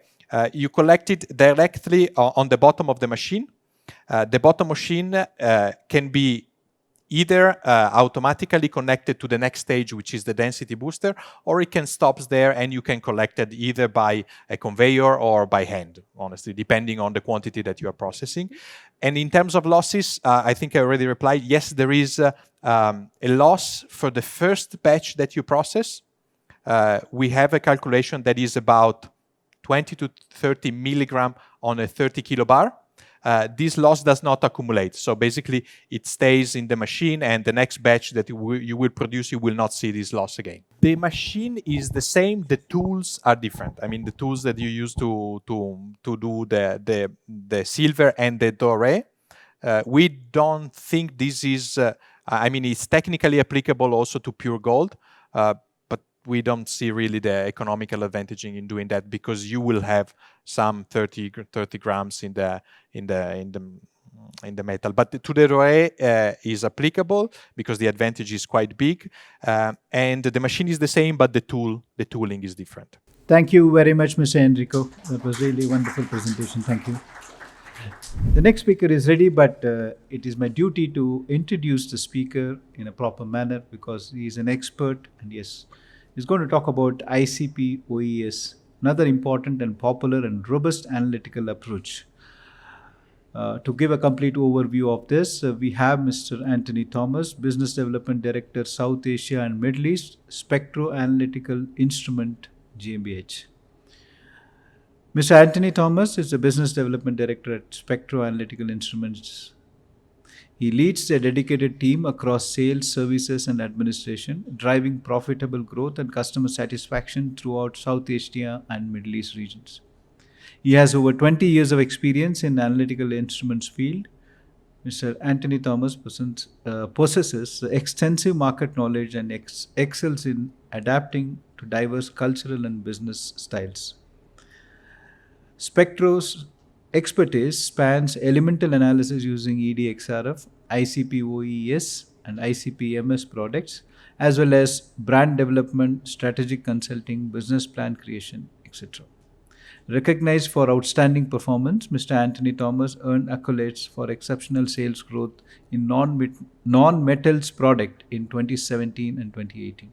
you collect it directly on the bottom of the machine. The bottom machine can be either automatically connected to the next stage, which is the density booster, or it can stop there and you can collect it either by a conveyor or by hand, honestly, depending on the quantity that you are processing. And in terms of losses, I think I already replied, yes, there is a loss for the first batch that you process. We have a calculation that is about 20 to 30 milligram on a 30 kilo bar. This loss does not accumulate. So basically, it stays in the machine, and the next batch that you will produce, you will not see this loss again. The machine is the same. The tools are different. I mean, the tools that you use to do the silver and the doré, we don't think this is. I mean, it's technically applicable also to pure gold, but we don't see really the economical advantage in doing that, because you will have some 30 grams in the metal. But to the doré is applicable because the advantage is quite big, and the machine is the same, but the tooling is different. Thank you very much, Mr. Enrico. That was really a wonderful presentation. Thank you. The next speaker is ready, but it is my duty to introduce the speaker in a proper manner because he is an expert, and he's going to talk about ICP OES, another important and popular and robust analytical approach. To give a complete overview of this, we have Mr. Anthony Thomas, Business Development Director, South Asia and Middle East, SPECTRO Analytical Instrument GmbH. Mr. Anthony Thomas is the Business Development Director at SPECTRO Analytical Instruments. He leads a dedicated team across sales, services, and administration, driving profitable growth and customer satisfaction throughout South Asia and Middle East regions. He has over 20 years of experience in analytical instruments field. Mr. Anthony Thomas possesses extensive market knowledge and excels in adapting to diverse cultural and business styles. SPECTRO's expertise spans elemental analysis using EDXRF, ICP OES, and ICP MS products, as well as brand development, strategic consulting, business plan creation, etc. Recognized for outstanding performance, Mr. Anthony Thomas earned accolades for exceptional sales growth in non-metals product in 2017 and 2018.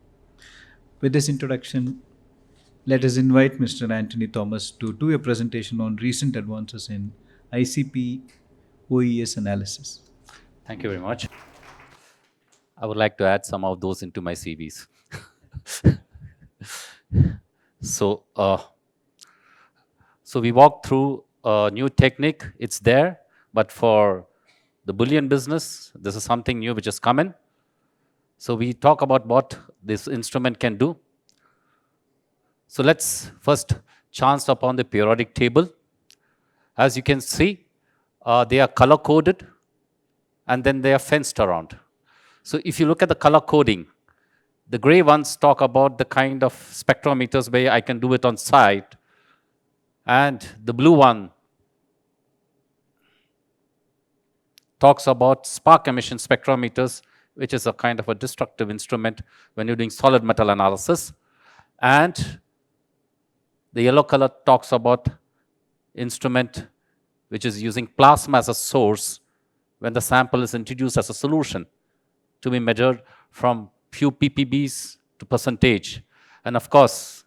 With this introduction, let us invite Mr. Anthony Thomas to do a presentation on recent advances in ICP OES analysis. Thank you very much. I would like to add some of those into my CVs. So, so we walked through a new technique. It's there, but for the Boolean business, this is something new which has come in. So we talk about what this instrument can do. So let's first chance upon the periodic table. As you can see, they are color coded and then they are fenced around. So if you look at the color coding, the gray ones talk about the kind of spectrometers where I can do it on site, and the blue one talks about spark emission spectrometers, which is a kind of a destructive instrument when you're doing solid metal analysis. And the yellow color talks about instrument which is using plasma as a source when the sample is introduced as a solution to be measured from few ppbs to percentage. And of course,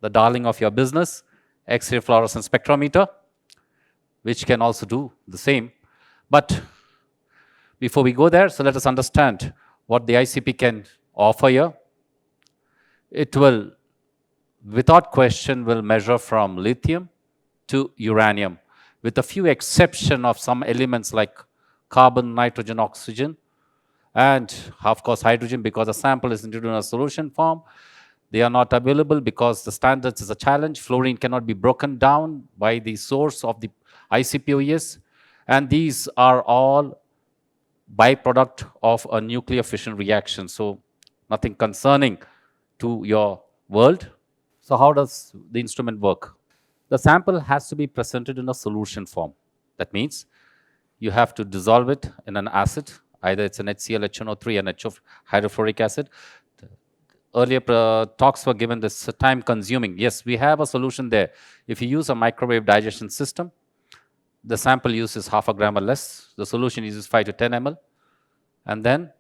the darling of your business, X-ray fluorescence spectrometer, which can also do the same. But before we go there, so let us understand what the ICP can offer here. It will, without question, will measure from lithium to uranium, with a few exception of some elements like carbon, nitrogen, oxygen, and of course hydrogen, because the sample is introduced in a solution form. They are not available because the standards is a challenge. Fluorine cannot be broken down by the source of the ICP-OES, and these are all byproduct of a nuclear fission reaction. So nothing concerning to your world. So how does the instrument work? The sample has to be presented in a solution form. That means you have to dissolve it in an acid. Either it's an HCl, HNO3, and hydrofluoric acid. Earlier talks were given this time consuming. Yes, we have a solution there. If you use a microwave digestion system, the sample use is half a gram or less. The solution uses 5 to 10 ml. And then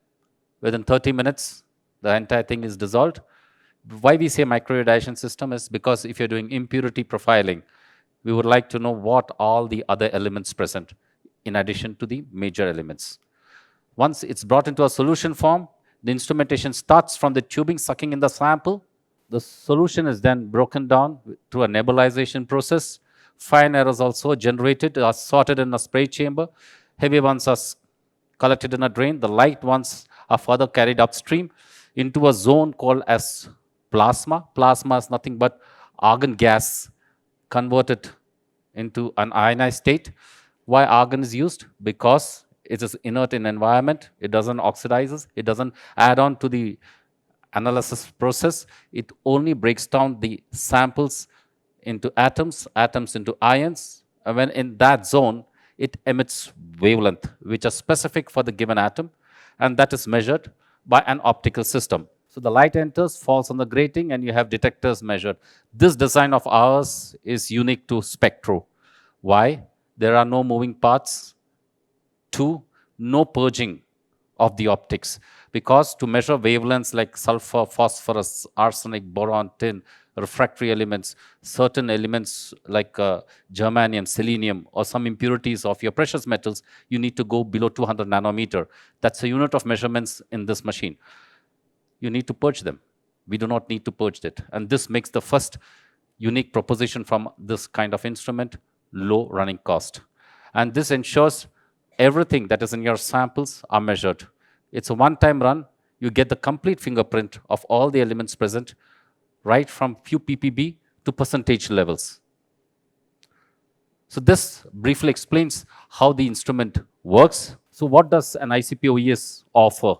within 30 minutes, the entire thing is dissolved. Why we say microwave digestion system is because if you're doing impurity profiling, we would like to know what all the other elements present in addition to the major elements. Once it's brought into a solution form, the instrumentation starts from the tubing sucking in the sample. The solution is then broken down through a nebulization process. Fine errors also generated, are sorted in a spray chamber. Heavy ones are collected in a drain. The light ones are further carried upstream into a zone called as plasma. Plasma is nothing but argon gas converted into an ionized state. Why argon is used? Because it is inert in environment. It doesn't oxidize. It doesn't add on to the analysis process. It only breaks down the samples into atoms, atoms into ions. And when in that zone, it emits wavelength, which are specific for the given atom. And that is measured by an optical system. So the light enters, falls on the grating, and you have detectors measured. This design of ours is unique to SPECTRO. Why? There are no moving parts. 2, no purging of the optics. Because to measure wavelengths like sulfur, phosphorus, arsenic, boron, tin, refractory elements, certain elements like germanium, selenium, or some impurities of your precious metals, you need to go below 200 nanometer. That's a unit of measurements in this machine. You need to purge them. We do not need to purge it. And this makes the first unique proposition from this kind of instrument, low running cost. And this ensures everything that is in your samples are measured. It's a one-time run. You get the complete fingerprint of all the elements present, right from few ppb to percentage levels. So this briefly explains how the instrument works. So what does an ICP-OES offer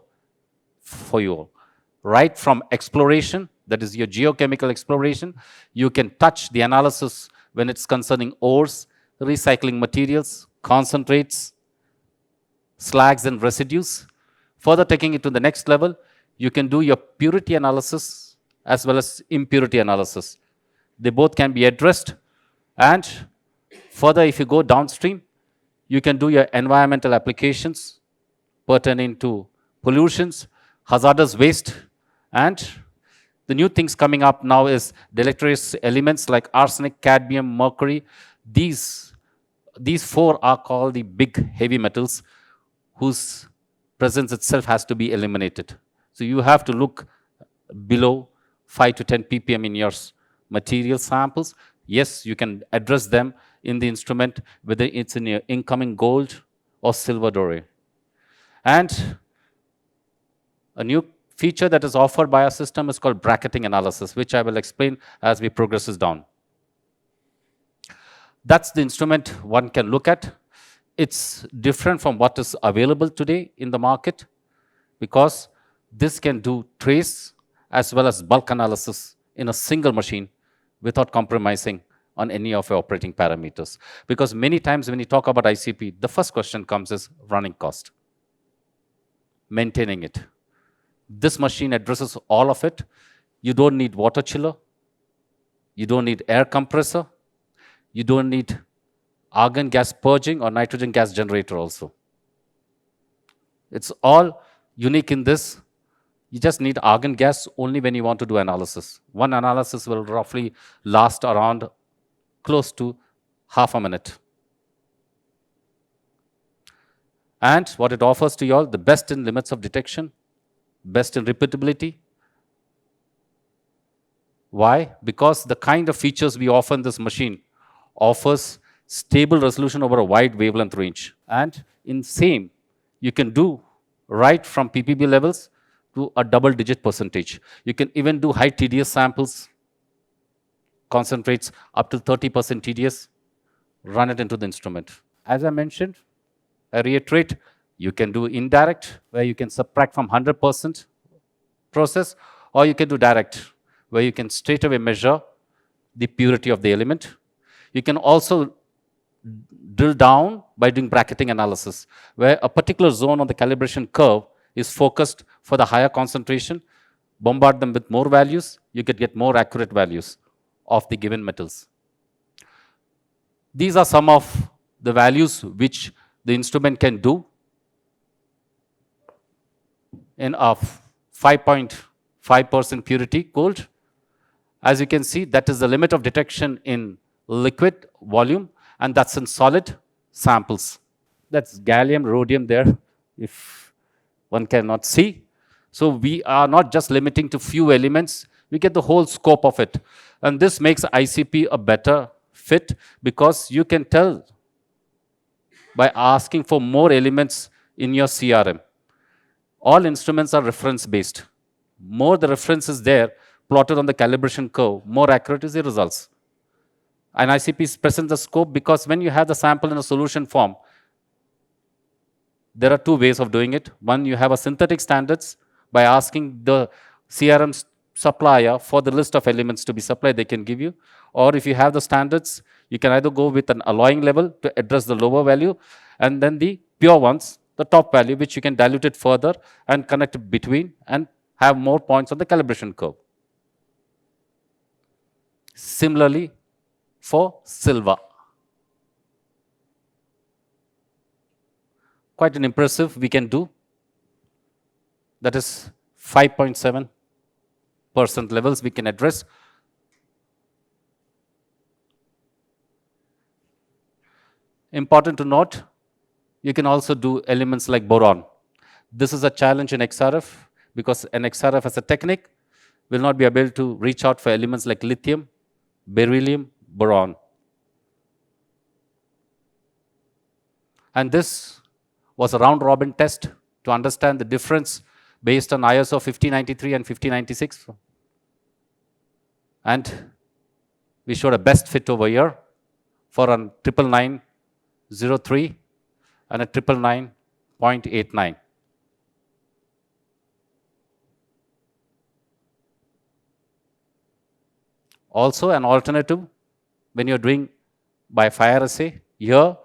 for you all? Right from exploration, that is your geochemical exploration, you can touch the analysis when it's concerning ores, recycling materials, concentrates, slags and residues. Further taking it to the next level, you can do your purity analysis as well as impurity analysis. They both can be addressed. And further, if you go downstream, you can do your environmental applications pertaining to pollutions, hazardous waste, and the new things coming up now is deleterious elements like arsenic, cadmium, mercury. These these four are called the big heavy metals whose presence itself has to be eliminated. So you have to look below 5 to 10 ppm in your material samples. Yes, you can address them in the instrument, whether it's in your incoming gold or silver doré. And a new feature that is offered by our system is called bracketing analysis, which I will explain as we progress down. That's the instrument one can look at. It's different from what is available today in the market because this can do trace as well as bulk analysis in a single machine without compromising on any of your operating parameters. Because many times when you talk about ICP, the first question comes is running cost, maintaining it. This machine addresses all of it. You don't need water chiller. You don't need air compressor. You don't need argon gas purging or nitrogen gas generator also. It's all unique in this. You just need argon gas only when you want to do analysis. One analysis will roughly last around close to half a minute. And what it offers to you all, the best in limits of detection, best in repeatability. Why? Because the kind of features we offer in this machine offers stable resolution over a wide wavelength range. And in same, you can do right from ppb levels to a double-digit percentage. You can even do high TDS samples, concentrates up to 30% TDS, run it into the instrument. As I mentioned, I reiterate, you can do indirect, where you can subtract from 100% process, or you can do direct, where you can straight away measure the purity of the element. You can also drill down by doing bracketing analysis, where a particular zone on the calibration curve is focused for the higher concentration, bombard them with more values, you could get more accurate values of the given metals. These are some of the values which the instrument can do in a 5.5% purity gold. As you can see, that is the limit of detection in liquid volume, and that's in solid samples. That's gallium, rhodium there, if one cannot see. So we are not just limiting to few elements, we get the whole scope of it. And this makes ICP a better fit because you can tell by asking for more elements in your CRM. All instruments are reference based. More the reference is there, plotted on the calibration curve, more accurate is the results. And ICP presents the scope because when you have the sample in a solution form, there are two ways of doing it. One, you have a synthetic standards by asking the CRM supplier for the list of elements to be supplied, they can give you. Or if you have the standards, you can either go with an alloying level to address the lower value, and then the pure ones, the top value, which you can dilute it further and connect between and have more points on the calibration curve. Similarly, for silver. Quite an impressive we can do. That is 5.7% levels we can address. Important to note, you can also do elements like boron. This is a challenge in XRF because an XRF as a technique will not be able to reach out for elements like lithium, beryllium, boron. And this was a round-robin test to understand the difference based on ISO 5093 and 5096. And we showed a best fit over here for a 99903 and a 999.89. Also an alternative when you're doing by fire assay, here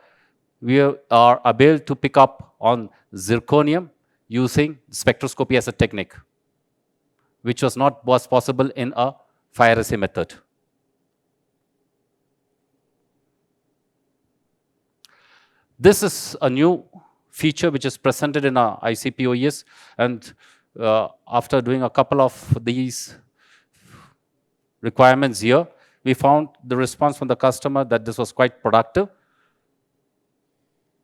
we are able to pick up on zirconium using spectroscopy as a technique, which was possible in a fire assay method. This is a new feature which is presented in our ICP OES, and after doing a couple of these requirements here, we found the response from the customer that this was quite productive.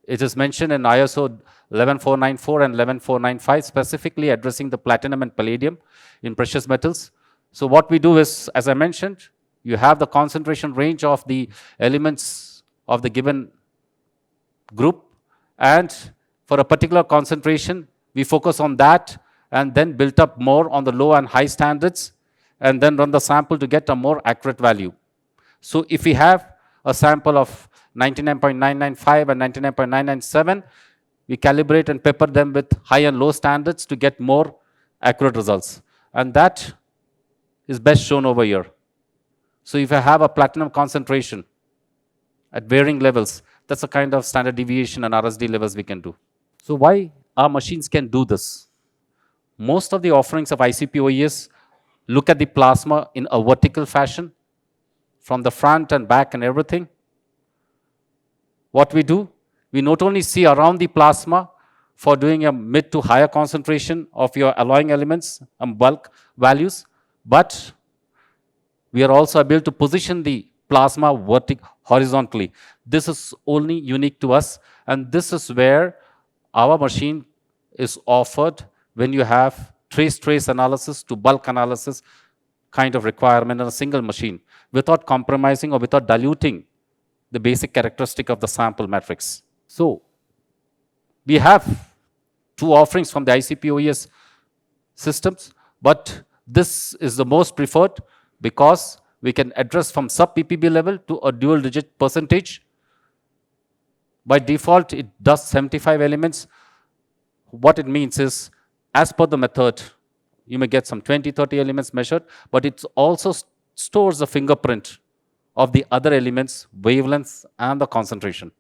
It is mentioned in ISO 11494 and 11495, specifically addressing the platinum and palladium in precious metals. So what we do is, as I mentioned, you have the concentration range of the elements of the given group, and for a particular concentration, we focus on that and then build up more on the low and high standards, and then run the sample to get a more accurate value. So if we have a sample of 99.995 and 99.997, we calibrate and pepper them with high and low standards to get more accurate results. And that is best shown over here. So if I have a platinum concentration at varying levels, that's a kind of standard deviation and RSD levels we can do. So why our machines can do this? Most of the offerings of ICP-OES look at the plasma in a vertical fashion, from the front and back and everything. What we do, we not only see around the plasma for doing a mid to higher concentration of your alloying elements and bulk values, but we are also able to position the plasma horizontally. This is only unique to us, and this is where our machine is offered when you have trace analysis to bulk analysis kind of requirement in a single machine, without compromising or without diluting the basic characteristic of the sample matrix. So we have two offerings from the ICP-OES systems, but this is the most preferred because we can address from sub-ppb level to a dual digit percentage. By default, it does 75 elements. What it means is, as per the method, you may get some 20, 30 elements measured, but it also stores the fingerprint of the other elements, wavelengths, and the concentration,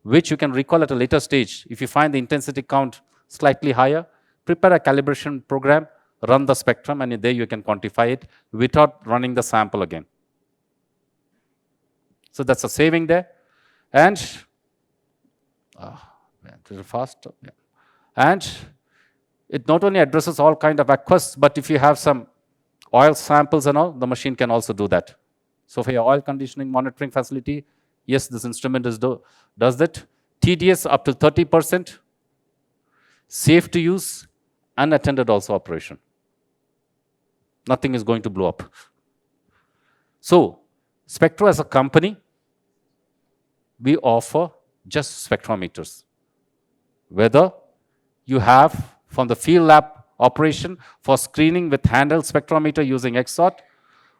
which you can recall at a later stage. If you find the intensity count slightly higher, prepare a calibration program, run the spectrum, and there you can quantify it without running the sample again. So that's a saving there. And a little faster. Yeah. And it not only addresses all kind of aqueous, but if you have some oil samples and all, the machine can also do that. So for your oil conditioning monitoring facility, yes, this instrument does that. TDS up to 30%, safe to use, unattended also operation. Nothing is going to blow up. So SPECTRO as a company, we offer just spectrometers. Whether you have from the field lab operation for screening with handheld spectrometer using XOT,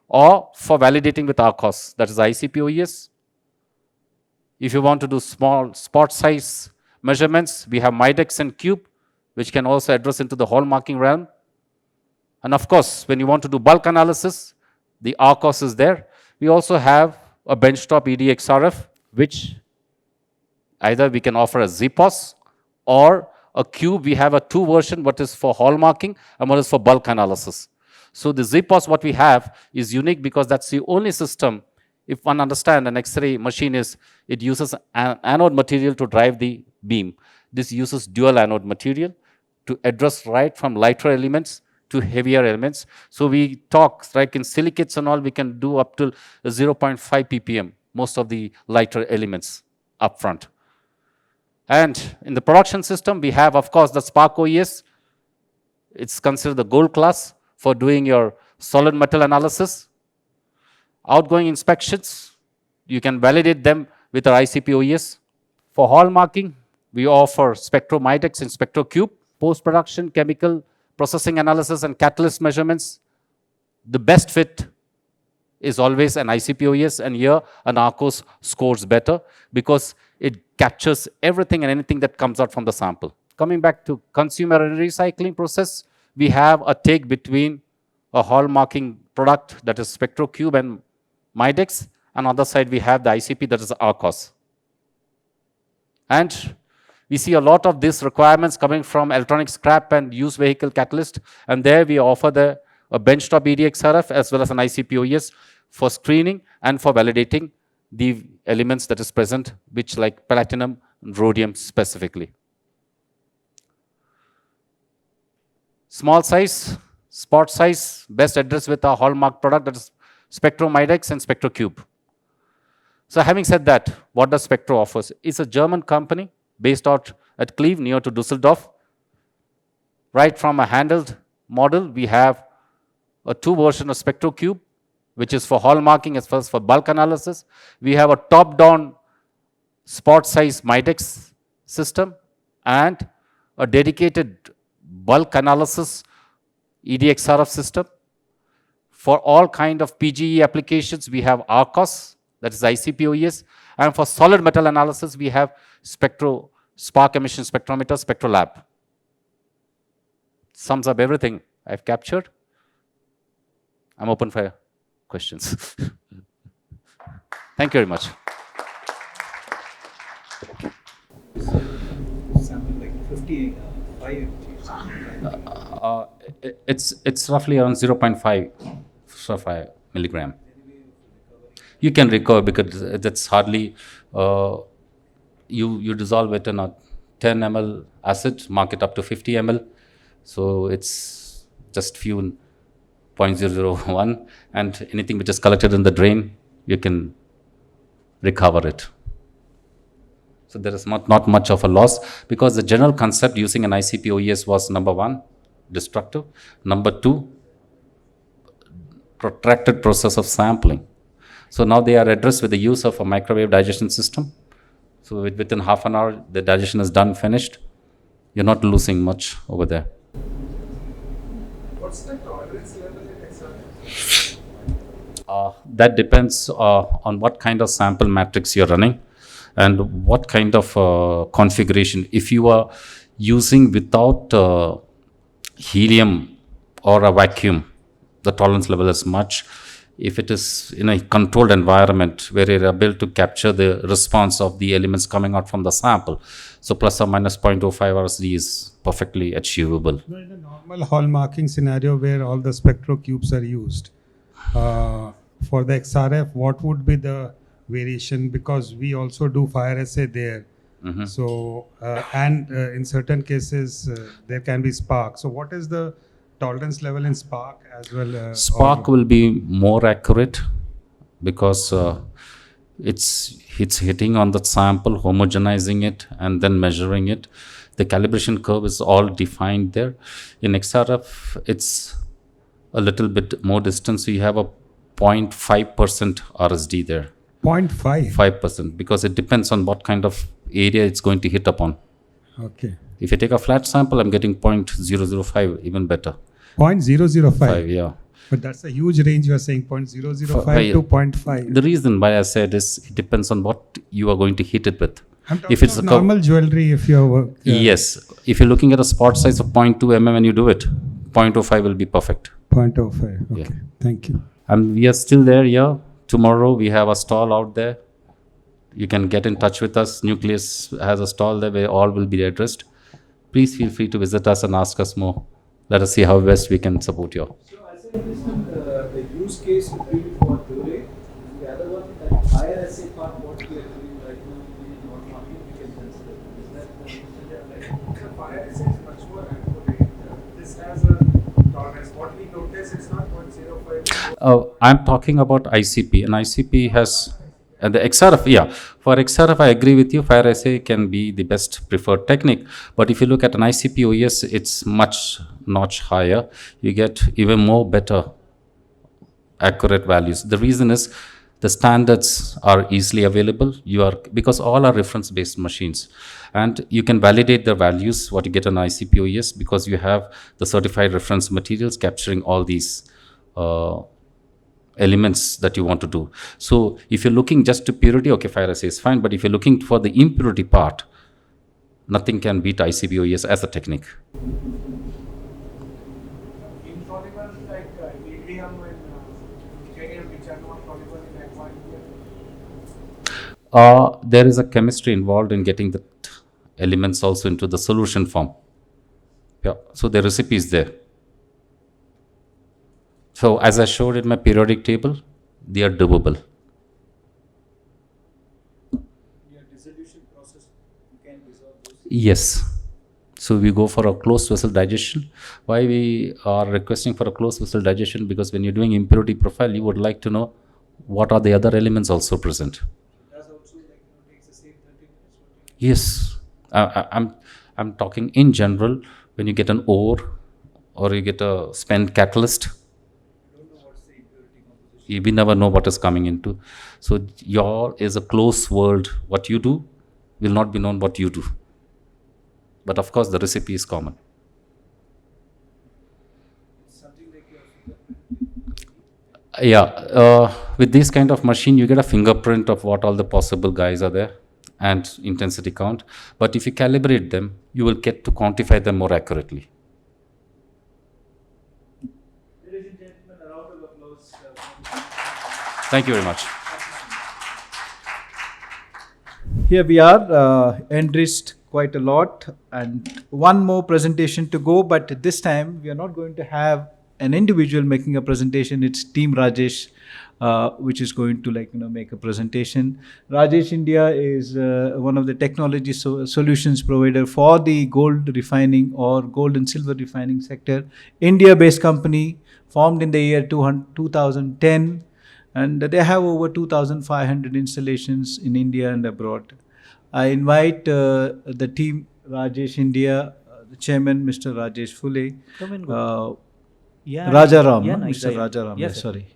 or for validating with RCOS, that is ICP-OES. If you want to do small spot size measurements, we have Midex and Cube, which can also address into the hallmarking realm. And of course, when you want to do bulk analysis, the RCOS is there. We also have a benchtop EDXRF, which either we can offer as ZPOS or a Cube. We have a two version, what is for hallmarking and what is for bulk analysis. So the ZPOS what we have is unique because that's the only system, if one understands an X-ray machine is, it uses an anode material to drive the beam. This uses dual anode material to address right from lighter elements to heavier elements. So we talk, like in silicates and all, we can do up to 0.5 ppm, most of the lighter elements up front. And in the production system, we have, of course, the SPARC-OES. It's considered the gold class for doing your solid metal analysis. Outgoing inspections, you can validate them with our ICP-OES. For hallmarking, we offer SPECTRO Midex and SPECTRO Cube. Post-production, chemical processing analysis and catalyst measurements, the best fit is always an ICP-OES, and here an ARCOS scores better because it captures everything and anything that comes out from the sample. Coming back to consumer and recycling process, we have a take between a hallmarking product that is SPECTRO Cube and Midex, and on the other side we have the ICP that is ARCOS. And we see a lot of these requirements coming from electronic scrap and used vehicle catalyst, and there we offer a benchtop EDXRF as well as an ICP-OES for screening and for validating the elements that is present, which like platinum and rhodium specifically. Small size, spot size, best addressed with our hallmark product, that is SPECTRO Midex and SPECTRO Cube. So having said that, what does SPECTRO offers? It's a German company. based out at Cleve near to Dusseldorf. Right from a handled model, we have a 2 version of SpectroCube, which is for hallmarking as well as for bulk analysis. We have a top-down spot size MIDEX system and a dedicated bulk analysis EDXRF system. For all kind of PGE applications, we have ARCOS, that is ICP-OES. And for solid metal analysis, we have spark emission spectrometer, SpectroLab. Sums up everything I've captured. I'm open for questions. Thank you very much. Something like 55 It's roughly around 0.5 milligram. You can recover because that's hardly, you dissolve it in a 10 ml acid, mark it up to 50 ml. So it's just few 0.001, and anything which is collected in the drain, you can recover it. So there is not much of a loss, because the general concept using an ICP-OES was, number 1, destructive. Number 2, protracted process of sampling. So now they are addressed with the use of a microwave digestion system. So within half an hour, the digestion is done, finished. You're not losing much over there. What's the tolerance level in XRF? That depends on what kind of sample matrix you're running and what kind of configuration. If you are using without helium or a vacuum, the tolerance level is much. If it is in a controlled environment where you're able to capture the response of the elements coming out from the sample, so plus or minus 0.05 RSD is perfectly achievable. No, in a normal hallmarking scenario where all the spectro cubes are used, for the XRF, what would be the variation? Because we also do fire assay there. Mm-hmm. So, in certain cases, there can be spark. So what is the tolerance level in spark as well? Spark will be more accurate because it's hitting on the sample, homogenizing it, and then measuring it. The calibration curve is all defined there. In XRF, it's a little bit more distance. So you have a 0.5% RSD there. 0.5? 5%, because it depends on what kind of area it's going to hit upon. Okay. If you take a flat sample, I'm getting 0.005, even better. 0.005? 5, yeah. But that's a huge range you are saying, 0.005 to 0.5. The reason why I said is it depends on what you are going to hit it with. I'm talking If it's of normal jewelry, if you're work. Yes. If you're looking at a spot size of 0.2 mm and you do it, 0.05 will be perfect. 0.05, okay. Yeah. Thank you. And we are still there, yeah. Tomorrow we have a stall out there. You can get in touch with us. Nucleus has a stall there where all will be addressed. Please feel free to visit us and ask us more. Let us see how best we can support you. So as I understand, the use case would be for Burean. The other one, that fire assay part, what we are doing right now, we are not marking, we can consider. Is that the The fire assay is much more accurate. This has a tolerance. What we notice is not 0.05. I'm talking about ICP, and ICP has, and the XRF, yeah. For XRF, I agree with you, fire assay can be the best preferred technique. But if you look at an ICP-OES, it's much notch higher. You get even more better accurate values. The reason is the standards are easily available. Because all are reference-based machines. And you can validate the values, what you get on ICP-OES, because you have the certified reference materials capturing all these elements that you want to do. So if you're looking just to purity, okay, fire assay is fine. But if you're looking for the impurity part, nothing can beat ICP-OES as a technique. Insoluble like helium and deuterium, which are not soluble in aqua. There is a chemistry involved in getting the elements also into the solution form. Yeah. So the recipe is there. So as I showed in my periodic table, they are doable. your dissolution process, you can dissolve those? Yes. So we go for a closed vessel digestion. Why we are requesting for a closed vessel digestion? Because when you're doing impurity profile, you would like to know what are the other elements also present. Does also takes the same 30 minutes? Yes. I'm talking in general. When you get an ore or you get a spent catalyst, we never know what is coming into. So your is a close world. What you do will not be known what you do. But of course, the recipe is common. Yeah, with this kind of machine, you get a fingerprint of what all the possible guys are there and intensity count. But if you calibrate them, you will get to quantify them more accurately. Ladies and gentlemen, a round of applause. Thank you very much. Here we are, enriched quite a lot, and one more presentation to go, but this time we are not going to have an individual making a presentation. It's Team Rajesh, which is going to make a presentation. Rajesh India is one of the technology solutions provider for the gold refining or gold and silver refining sector. India-based company, formed in the year 2010, and they have over 2,500 installations in India and abroad. I invite the team Rajesh India, the chairman, Mr. Rajesh Phule. Come and go. Rajaram, yeah, no? nice, Mr. yeah. Rajaram, Yes, yeah, sir. sorry.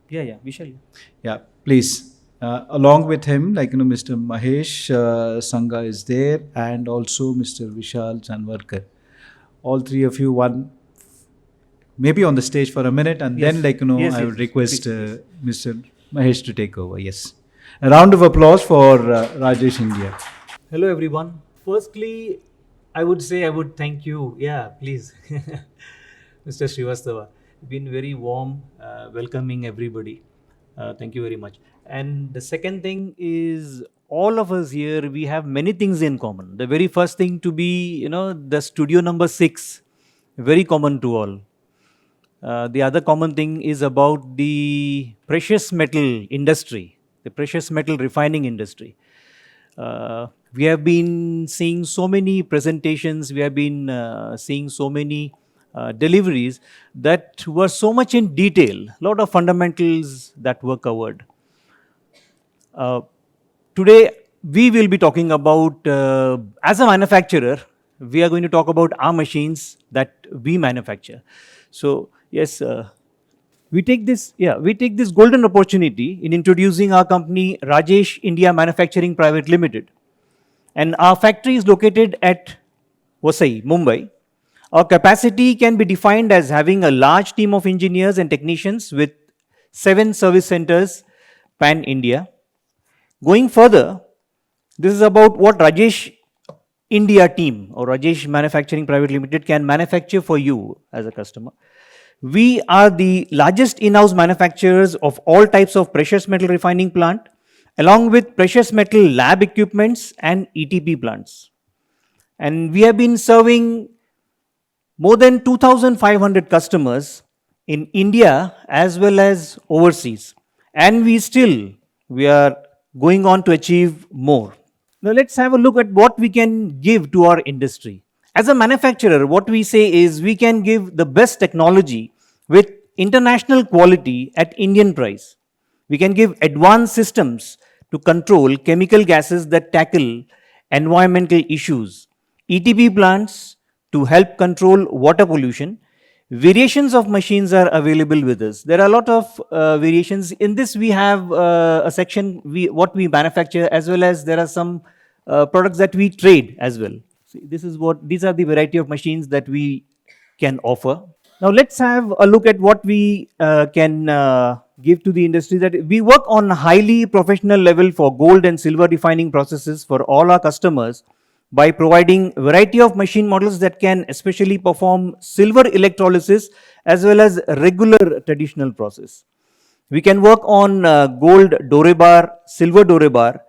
Yeah, Vishal. Yeah, please. Along with him, Mr. Mahesh Sanga is there, and also Mr. Vishal Chanwarkar. All three of you, maybe on the stage for a minute, and Yes. then Yes, I would yes, request please. Mr. Mahesh to take over. Yes. A round of applause for Rajesh India. Hello, everyone. Firstly, I would thank you. Yeah, please. Mr. Srivastava, been very warm, welcoming everybody. Thank you very much. And the second thing is, all of us here, we have many things in common. The very first thing to be, the studio number 6, very common to all. The other common thing is about the precious metal industry, the precious metal refining industry. We have been seeing so many presentations, we have been seeing so many deliveries that were so much in detail, a lot of fundamentals that were covered. Today, we will be talking about, as a manufacturer, we are going to talk about our machines that we manufacture. So, yes, we take this golden opportunity in introducing our company, Rajesh India Manufacturing Private Limited. And our factory is located at Vasai, Mumbai. Our capacity can be defined as having a large team of engineers and technicians with 7 service centers pan-India. Going further, this is about what Rajesh India team or Rajesh Manufacturing Private Limited can manufacture for you as a customer. We are the largest in-house manufacturers of all types of precious metal refining plant, along with precious metal lab equipments and ETP plants. And we have been serving more than 2,500 customers in India as well as overseas. And we are going on to achieve more. Now let's have a look at what we can give to our industry. As a manufacturer, what we say is we can give the best technology with international quality at Indian price. We can give advanced systems to control chemical gases that tackle environmental issues, ETP plants to help control water pollution. Variations of machines are available with us. There are a lot of variations. In this, we have a section, what we manufacture, as well as there are some products that we trade as well. So these are the variety of machines that we can offer. Now let's have a look at what we can give to the industry. That we work on highly professional level for gold and silver refining processes for all our customers by providing variety of machine models that can especially perform silver electrolysis as well as regular traditional process. We can work on gold Dorebar, silver Dorebar,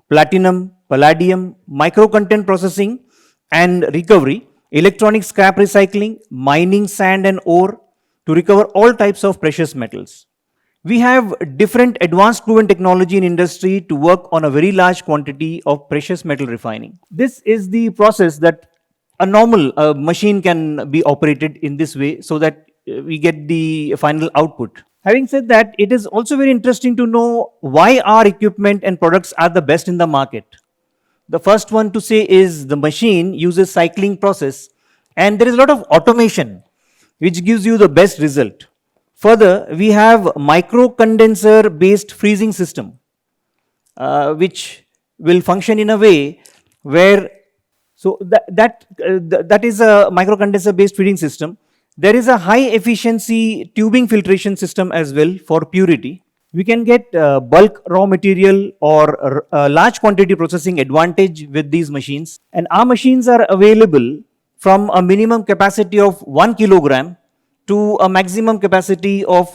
platinum, palladium, micro content processing and recovery, electronic scrap recycling, mining sand and ore to recover all types of precious metals. We have different advanced proven technology in industry to work on a very large quantity of precious metal refining. This is the process that a normal machine can be operated in this way so that we get the final output. Having said that, it is also very interesting to know why our equipment and products are the best in the market. The first one to say is the machine uses cycling process, and there is a lot of automation which gives you the best result. Further, we have micro condenser based freezing system, which will function in a way where, so that is a micro condenser based freezing system. There is a high efficiency tubing filtration system as well for purity. We can get bulk raw material or large quantity processing advantage with these machines. And our machines are available from a minimum capacity of 1 kilogram to a maximum capacity of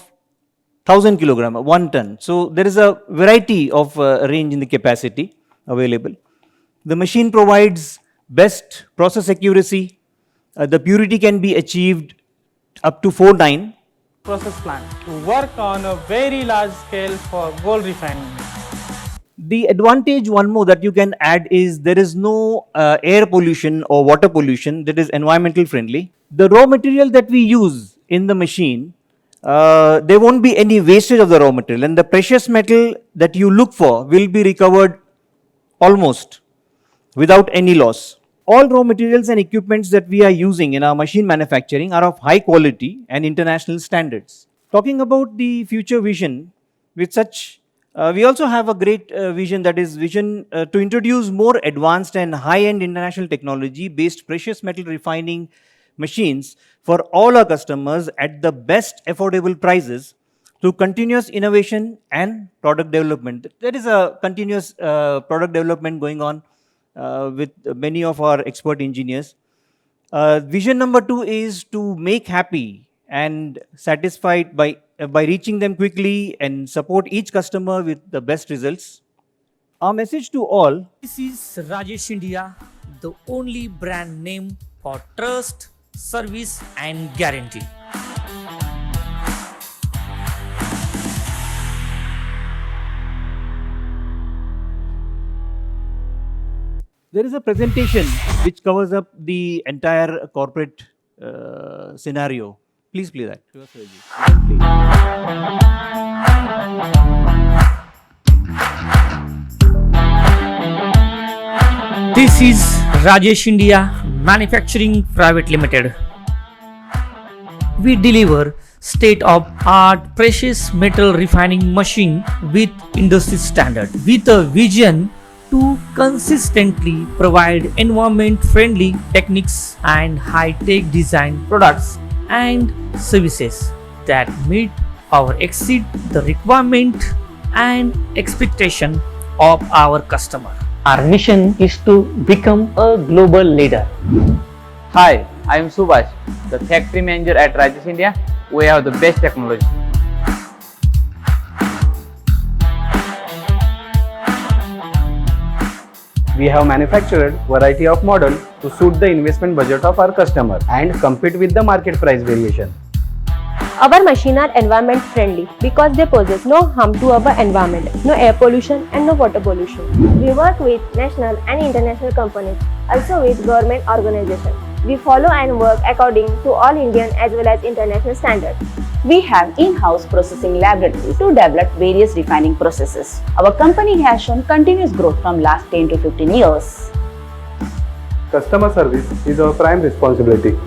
1000 kilogram, 1 ton. So there is a variety of range in the capacity available. The machine provides best process accuracy. The purity can be achieved up to 4/9. Process plant to work on a very large scale for gold refining. The advantage, one more that you can add, is there is no air pollution or water pollution, that is environmental friendly. The raw material that we use in the machine, there won't be any wastage of the raw material, and the precious metal that you look for will be recovered almost without any loss. All raw materials and equipments that we are using in our machine manufacturing are of high quality and international standards. Talking about the future vision, with such, we also have a great vision, that is vision to introduce more advanced and high-end international technology based precious metal refining machines for all our customers at the best affordable prices through continuous innovation and product development. There is a continuous product development going on with many of our expert engineers. Vision number 2 is to make happy and satisfied by reaching them quickly and support each customer with the best results. Our message to all: this is Rajesh India, the only brand name for trust, service and guarantee. There is a presentation which covers up the entire corporate scenario. Please play that. This is Rajesh India Manufacturing Private Limited. We deliver state-of-art precious metal refining machine with industry standard, with a vision to consistently provide environment-friendly techniques and high-tech design products and services that meet or exceed the requirement and expectation of our customer. Our mission is to become a global leader. Hi, I am Subhash, the factory manager at Rajesh India. We have the best technology. We have manufactured variety of models to suit the investment budget of our customer and compete with the market price variation. Our machines are environment friendly because they possess no harm to our environment, no air pollution and no water pollution. We work with national and international companies, also with government organizations. We follow and work according to all Indian as well as international standards. We have in-house processing laboratories to develop various refining processes. Our company has shown continuous growth from last 10 to 15 years. Customer service is our prime responsibility.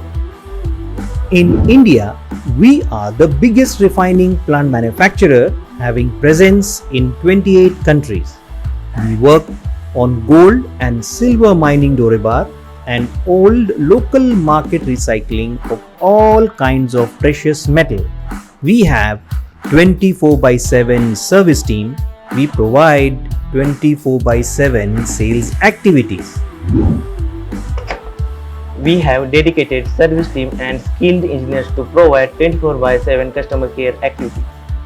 In India, we are the biggest refining plant manufacturer, having presence in 28 countries. We work on gold and silver mining doré and old local market recycling of all kinds of precious metal. We have 24/7 service team. We provide 24/7 sales activities. We have dedicated service team and skilled engineers to provide 24/7 customer care activities.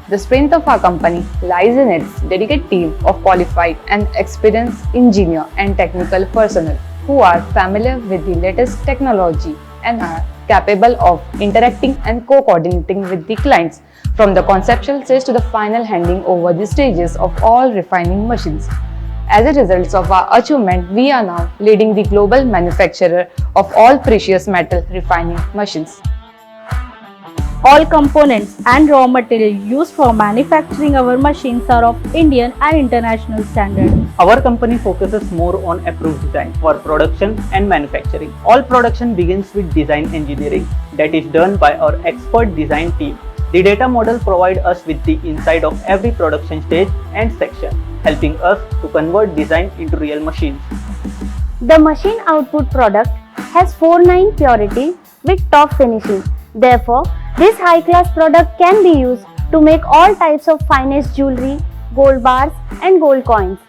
The strength of our company lies in its dedicated team of qualified and experienced engineer and technical personnel who are familiar with the latest technology and are capable of interacting and co-coordinating with the clients from the conceptual stage to the final handing over the stages of all refining machines. As a result of our achievement, we are now leading the global manufacturer of all precious metal refining machines. All components and raw material used for manufacturing our machines are of Indian and international standard. Our company focuses more on approved design for production and manufacturing. All production begins with design engineering that is done by our expert design team. The data model provides us with the insight of every production stage and section, helping us to convert design into real machines. The machine output product has 4-9 purity with top finishing. Therefore, this high-class product can be used to make all types of finest jewelry, gold bars and gold coins.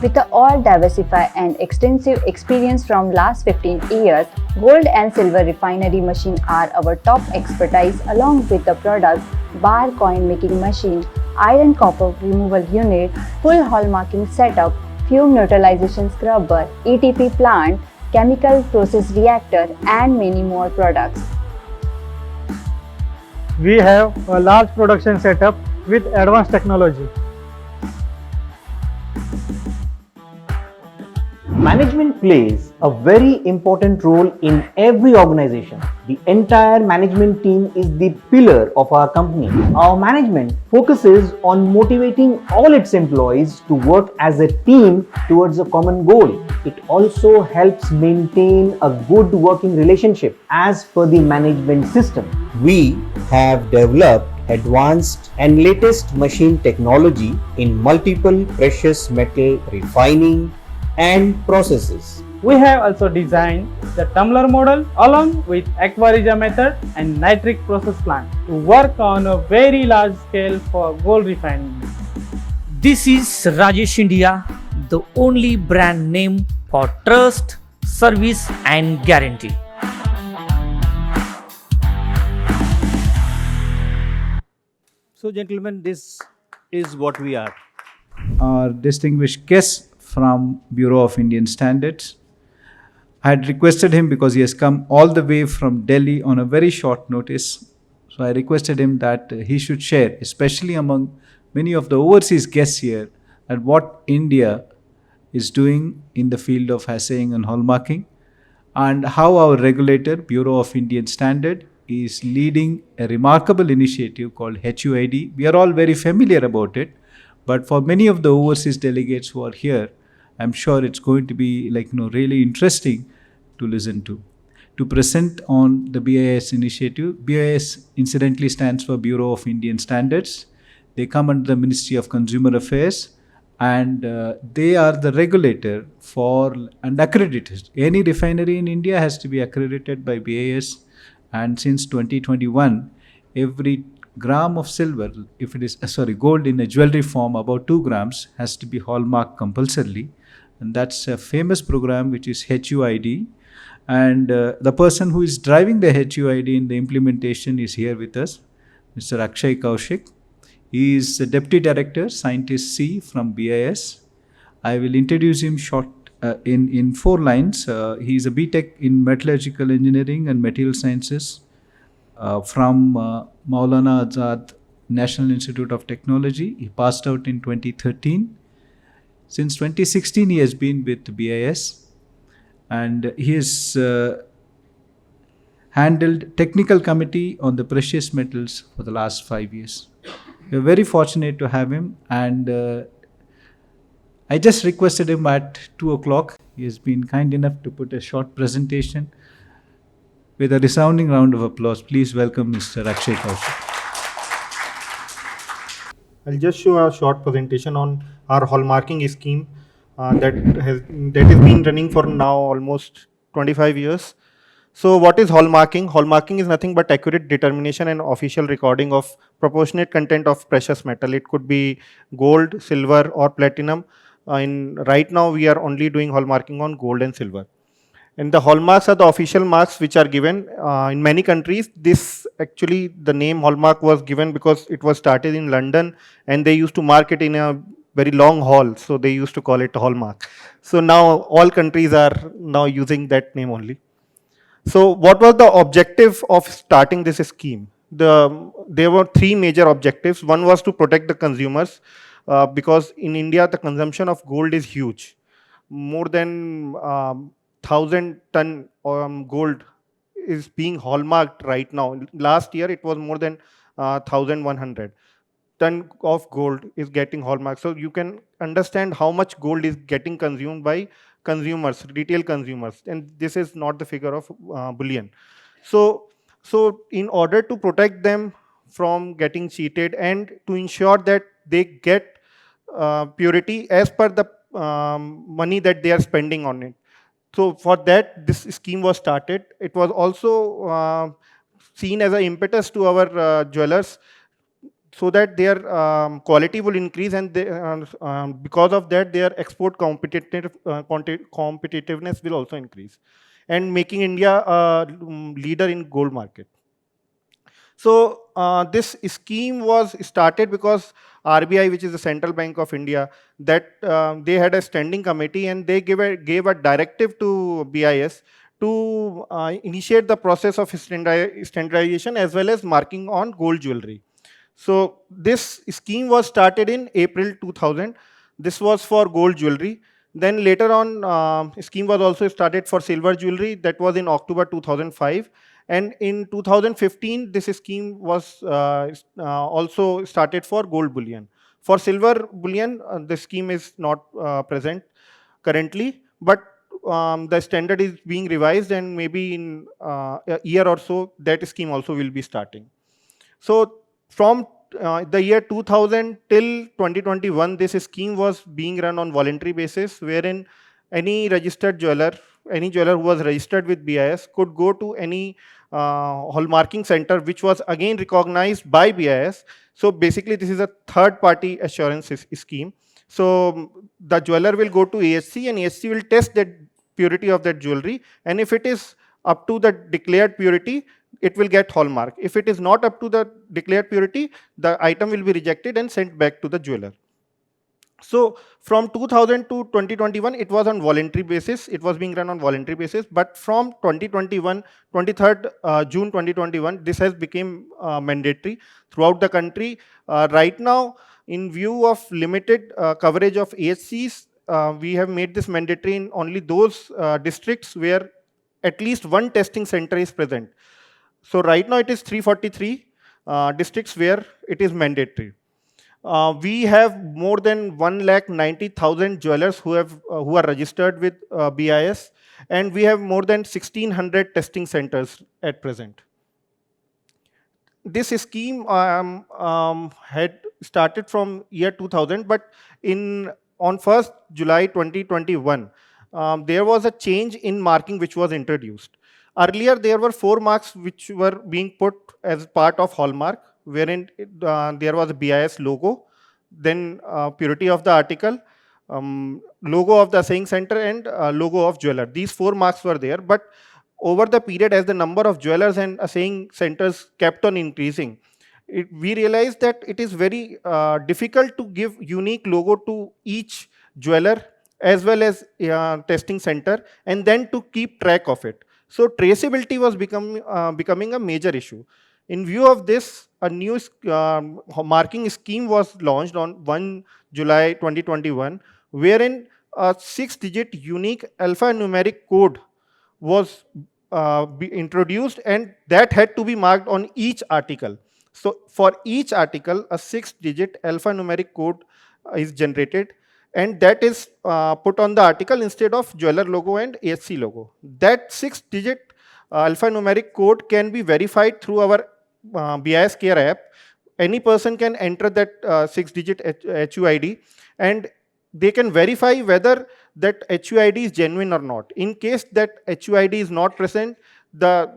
With the all diversified and extensive experience from last 15 years, gold and silver refinery machine are our top expertise along with the products bar coin making machine, iron copper removal unit, full hallmarking setup, fume neutralization scrubber, ETP plant, chemical process reactor and many more products. We have a large production setup with advanced technology. Management plays a very important role in every organization. The entire management team is the pillar of our company. Our management focuses on motivating all its employees to work as a team towards a common goal. It also helps maintain a good working relationship as per the management system. We have developed advanced and latest machine technology in multiple precious metal refining and processes. We have also designed the tumbler model along with aquarija method and nitric process plant to work on a very large scale for gold refining. This is Rajesh India, the only brand name for trust, service and guarantee. So gentlemen, this is what we are. Our distinguished guest from Bureau of Indian Standards. I had requested him because he has come all the way from Delhi on a very short notice. So I requested him that he should share, especially among many of the overseas guests here, at what India is doing in the field of assaying and hallmarking, and how our regulator, Bureau of Indian Standard, is leading a remarkable initiative called HUID. We are all very familiar about it, but for many of the overseas delegates who are here, I'm sure it's going to be really interesting to listen to. To present on the BIS initiative, BIS incidentally stands for Bureau of Indian Standards. They come under the Ministry of Consumer Affairs, and they are the regulator for and accredited. Any refinery in India has to be accredited by BIS, and since 2021, every gram of silver, if it is gold in a jewelry form, about 2 grams, has to be hallmarked compulsorily. And that's a famous program which is HUID. And the person who is driving the HUID in the implementation is here with us, Mr. Akshay Kaushik. He is the Deputy Director, Scientist C from BIS. I will introduce him in 4 lines. He is a BTech in Metallurgical Engineering and Material Sciences from Maulana Azad National Institute of Technology. He passed out in 2013. Since 2016, he has been with BIS, and he has handled technical committee on the precious metals for the last 5 years. We are very fortunate to have him, and I just requested him at 2 o'clock. He has been kind enough to put a short presentation. With a resounding round of applause, please welcome Mr. Akshay Kaushik. I'll just show a short presentation on our hallmarking scheme that has been running for now almost 25 years. So what is hallmarking? Hallmarking is nothing but accurate determination and official recording of proportionate content of precious metal. It could be gold, silver or platinum. Right now we are only doing hallmarking on gold and silver. And the hallmarks are the official marks which are given in many countries. The name hallmark was given because it was started in London and they used to mark it in a very long hall. So they used to call it hallmark. So now all countries are now using that name only. So what was the objective of starting this scheme? There were 3 major objectives. One was to protect the consumers because in India the consumption of gold is huge. More than 1,000 ton gold is being hallmarked right now. Last year, it was more than 1,100 ton of gold is getting hallmarked. So you can understand how much gold is getting consumed by consumers, retail consumers, and this is not the figure of bullion. So in order to protect them from getting cheated and to ensure that they get purity as per the money that they are spending on it. So for that, this scheme was started. It was also seen as an impetus to our jewelers, so that their quality will increase, and they, because of that, their export competitiveness will also increase, and making India a leader in gold market. So this scheme was started because RBI, which is the Central Bank of India, that they had a standing committee, and they gave a directive to BIS to initiate the process of standardization as well as marking on gold jewelry. So this scheme was started in April 2000. This was for gold jewelry. Then later on, scheme was also started for silver jewelry. That was in October 2005. And in 2015, this scheme was also started for gold bullion. For silver bullion, the scheme is not present currently, but the standard is being revised, and maybe in a year or so, that scheme also will be starting. So from the year 2000 till 2021, this scheme was being run on voluntary basis, wherein any registered jeweler, any jeweler who was registered with BIS could go to any hallmarking center, which was again recognized by BIS. So basically, this is a third-party assurance scheme. So the jeweler will go to AHC, and AHC will test the purity of that jewelry, and if it is up to the declared purity, it will get hallmark. If it is not up to the declared purity, the item will be rejected and sent back to the jeweler. So from 2000 to 2021, it was on voluntary basis. It was being run on voluntary basis. But from 2021, 23rd June 2021, this has become mandatory throughout the country. Right now, in view of limited coverage of AHCs, we have made this mandatory in only those districts where at least one testing center is present. So right now it is 343 districts where it is mandatory. We have more than 1,90,000 jewelers who are registered with BIS, and we have more than 1,600 testing centers at present. This scheme had started from year 2000, but on 1st July 2021, there was a change in marking which was introduced. Earlier, there were 4 marks which were being put as part of hallmark, wherein there was a BIS logo, then purity of the article, logo of the assaying center, and logo of jeweler. These 4 marks were there, but over the period, as the number of jewelers and assaying centers kept on increasing, we realized that it is very difficult to give unique logo to each jeweler as well as testing center, and then to keep track of it. So traceability was becoming a major issue. In view of this, a new marking scheme was launched on 1 July 2021, wherein a 6-digit unique alphanumeric code was introduced, and that had to be marked on each article. So for each article, a 6-digit alphanumeric code is generated, and that is put on the article instead of jeweler logo and AHC logo. That 6-digit alphanumeric code can be verified through our BIS Care app. Any person can enter that 6-digit HUID, and they can verify whether that HUID is genuine or not. In case that HUID is not present, the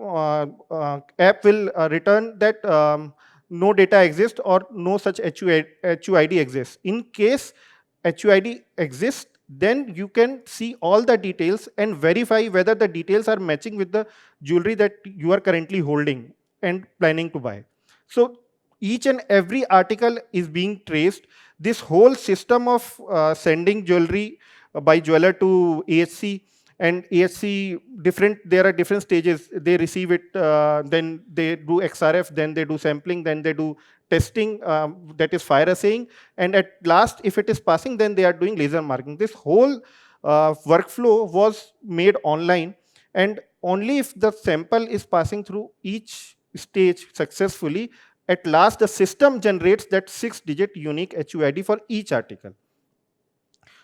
app will return that no data exists or no such HUID exists. In case HUID exists, then you can see all the details and verify whether the details are matching with the jewelry that you are currently holding and planning to buy. So each and every article is being traced. This whole system of sending jewelry by jeweler to AHC, and AHC, there are different stages. They receive it, then they do XRF, then they do sampling, then they do testing, that is fire assaying, and at last, if it is passing, then they are doing laser marking. This whole workflow was made online, and only if the sample is passing through each stage successfully, at last the system generates that 6-digit unique HUID for each article.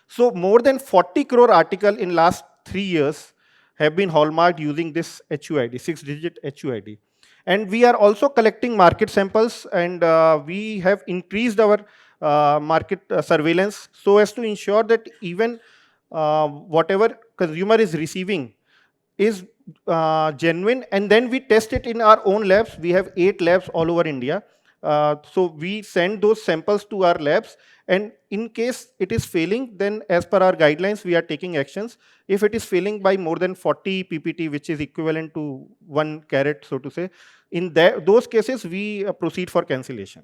So more than 40 crore articles in last 3 years have been hallmarked using this HUID, 6-digit HUID. And we are also collecting market samples, and we have increased our market surveillance so as to ensure that even whatever consumer is receiving is genuine, and then we test it in our own labs. We have 8 labs all over India. So we send those samples to our labs, and in case it is failing, then as per our guidelines, we are taking actions. If it is failing by more than 40 PPT, which is equivalent to 1 carat, so to say, in those cases, we proceed for cancellation.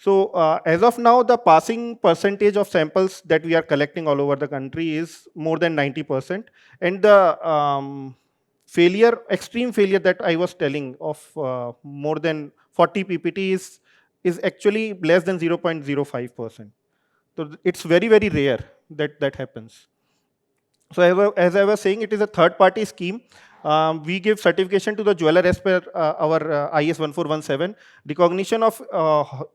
So as of now, the passing percentage of samples that we are collecting all over the country is more than 90%. And the extreme failure that I was telling of more than 40 PPT is actually less than 0.05%. So it's very, very rare that that happens. So as I was saying, it is a third-party scheme. We give certification to the jeweler as per our IS 1417. Recognition of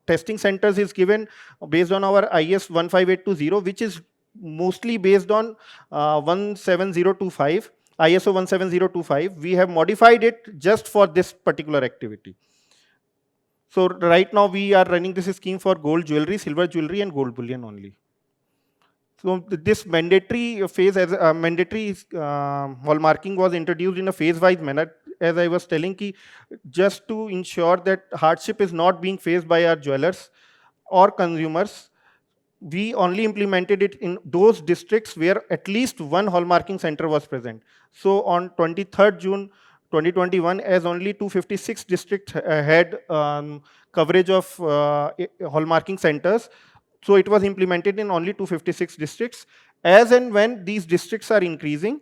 testing centers is given based on our IS 15820, which is mostly based on 17025, ISO 17025. We have modified it just for this particular activity. So right now we are running this scheme for gold jewelry, silver jewelry, and gold bullion only. So this mandatory phase, as mandatory hallmarking was introduced in a phase-wise manner, as I was telling, just to ensure that hardship is not being faced by our jewelers or consumers. We only implemented it in those districts where at least one hallmarking center was present. So on 23rd June 2021, as only 256 districts had coverage of hallmarking centers, so it was implemented in only 256 districts. As and when these districts are increasing,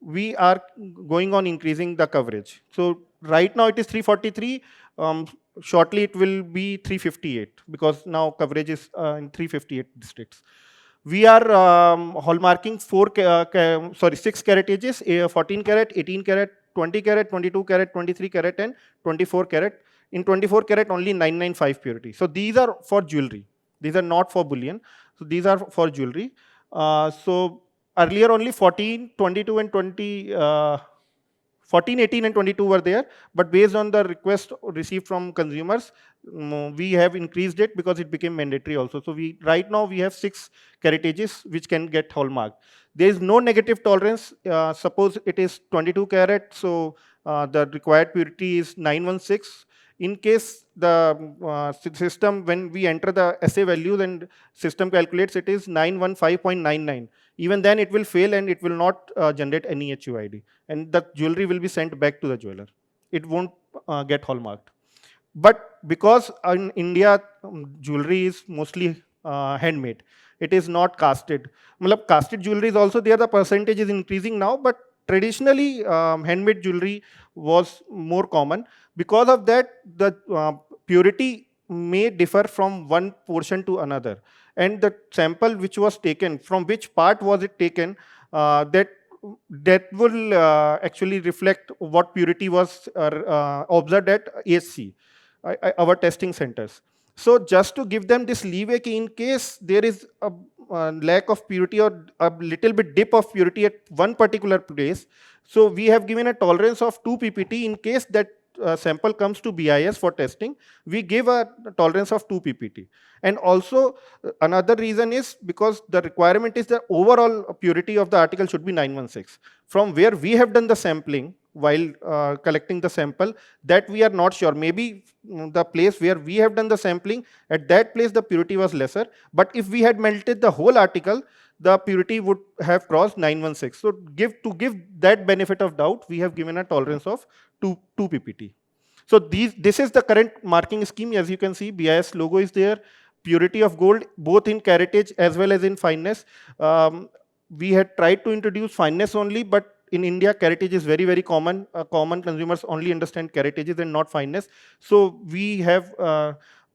we are going on increasing the coverage. So right now it is 343. Shortly it will be 358 because now coverage is in 358 districts. We are hallmarking 6 caratages, 14 carat, 18 carat, 20 carat, 22 carat, 23 carat, and 24 carat. In 24 carat, only 995 purity. So these are for jewelry. These are not for bullion. So these are for jewelry. So earlier only 14, 22, and 20, 14, 18, and 22 were there. But based on the request received from consumers, we have increased it because it became mandatory also. So right now we have 6 caratages which can get hallmarked. There is no negative tolerance. Suppose it is 22 carat, so the required purity is 916. In case the system, when we enter the assay values and system calculates, it is 915.99. Even then it will fail and it will not generate any HUID. And the jewelry will be sent back to the jeweler. It won't get hallmarked. But because in India, jewelry is mostly handmade. It is not casted. Casted jewelry is also there, the percentage is increasing now, but traditionally handmade jewelry was more common. Because of that, the purity may differ from one portion to another. And the sample which was taken, from which part was it taken, that will actually reflect what purity was observed at ASC, our testing centers. So just to give them this leeway, in case there is a lack of purity or a little bit dip of purity at one particular place, so we have given a tolerance of 2 PPT. In case that sample comes to BIS for testing, we give a tolerance of 2 PPT. And also another reason is because the requirement is the overall purity of the article should be 916. From where we have done the sampling while collecting the sample, that we are not sure. Maybe the place where we have done the sampling, at that place the purity was lesser. But if we had melted the whole article, the purity would have crossed 916. So to give that benefit of doubt, we have given a tolerance of 2 PPT. So this is the current marking scheme. As you can see, BIS logo is there. Purity of gold, both in caratage as well as in fineness. We had tried to introduce fineness only, but in India, caratage is very, very common. Common consumers only understand caratages and not fineness. So we have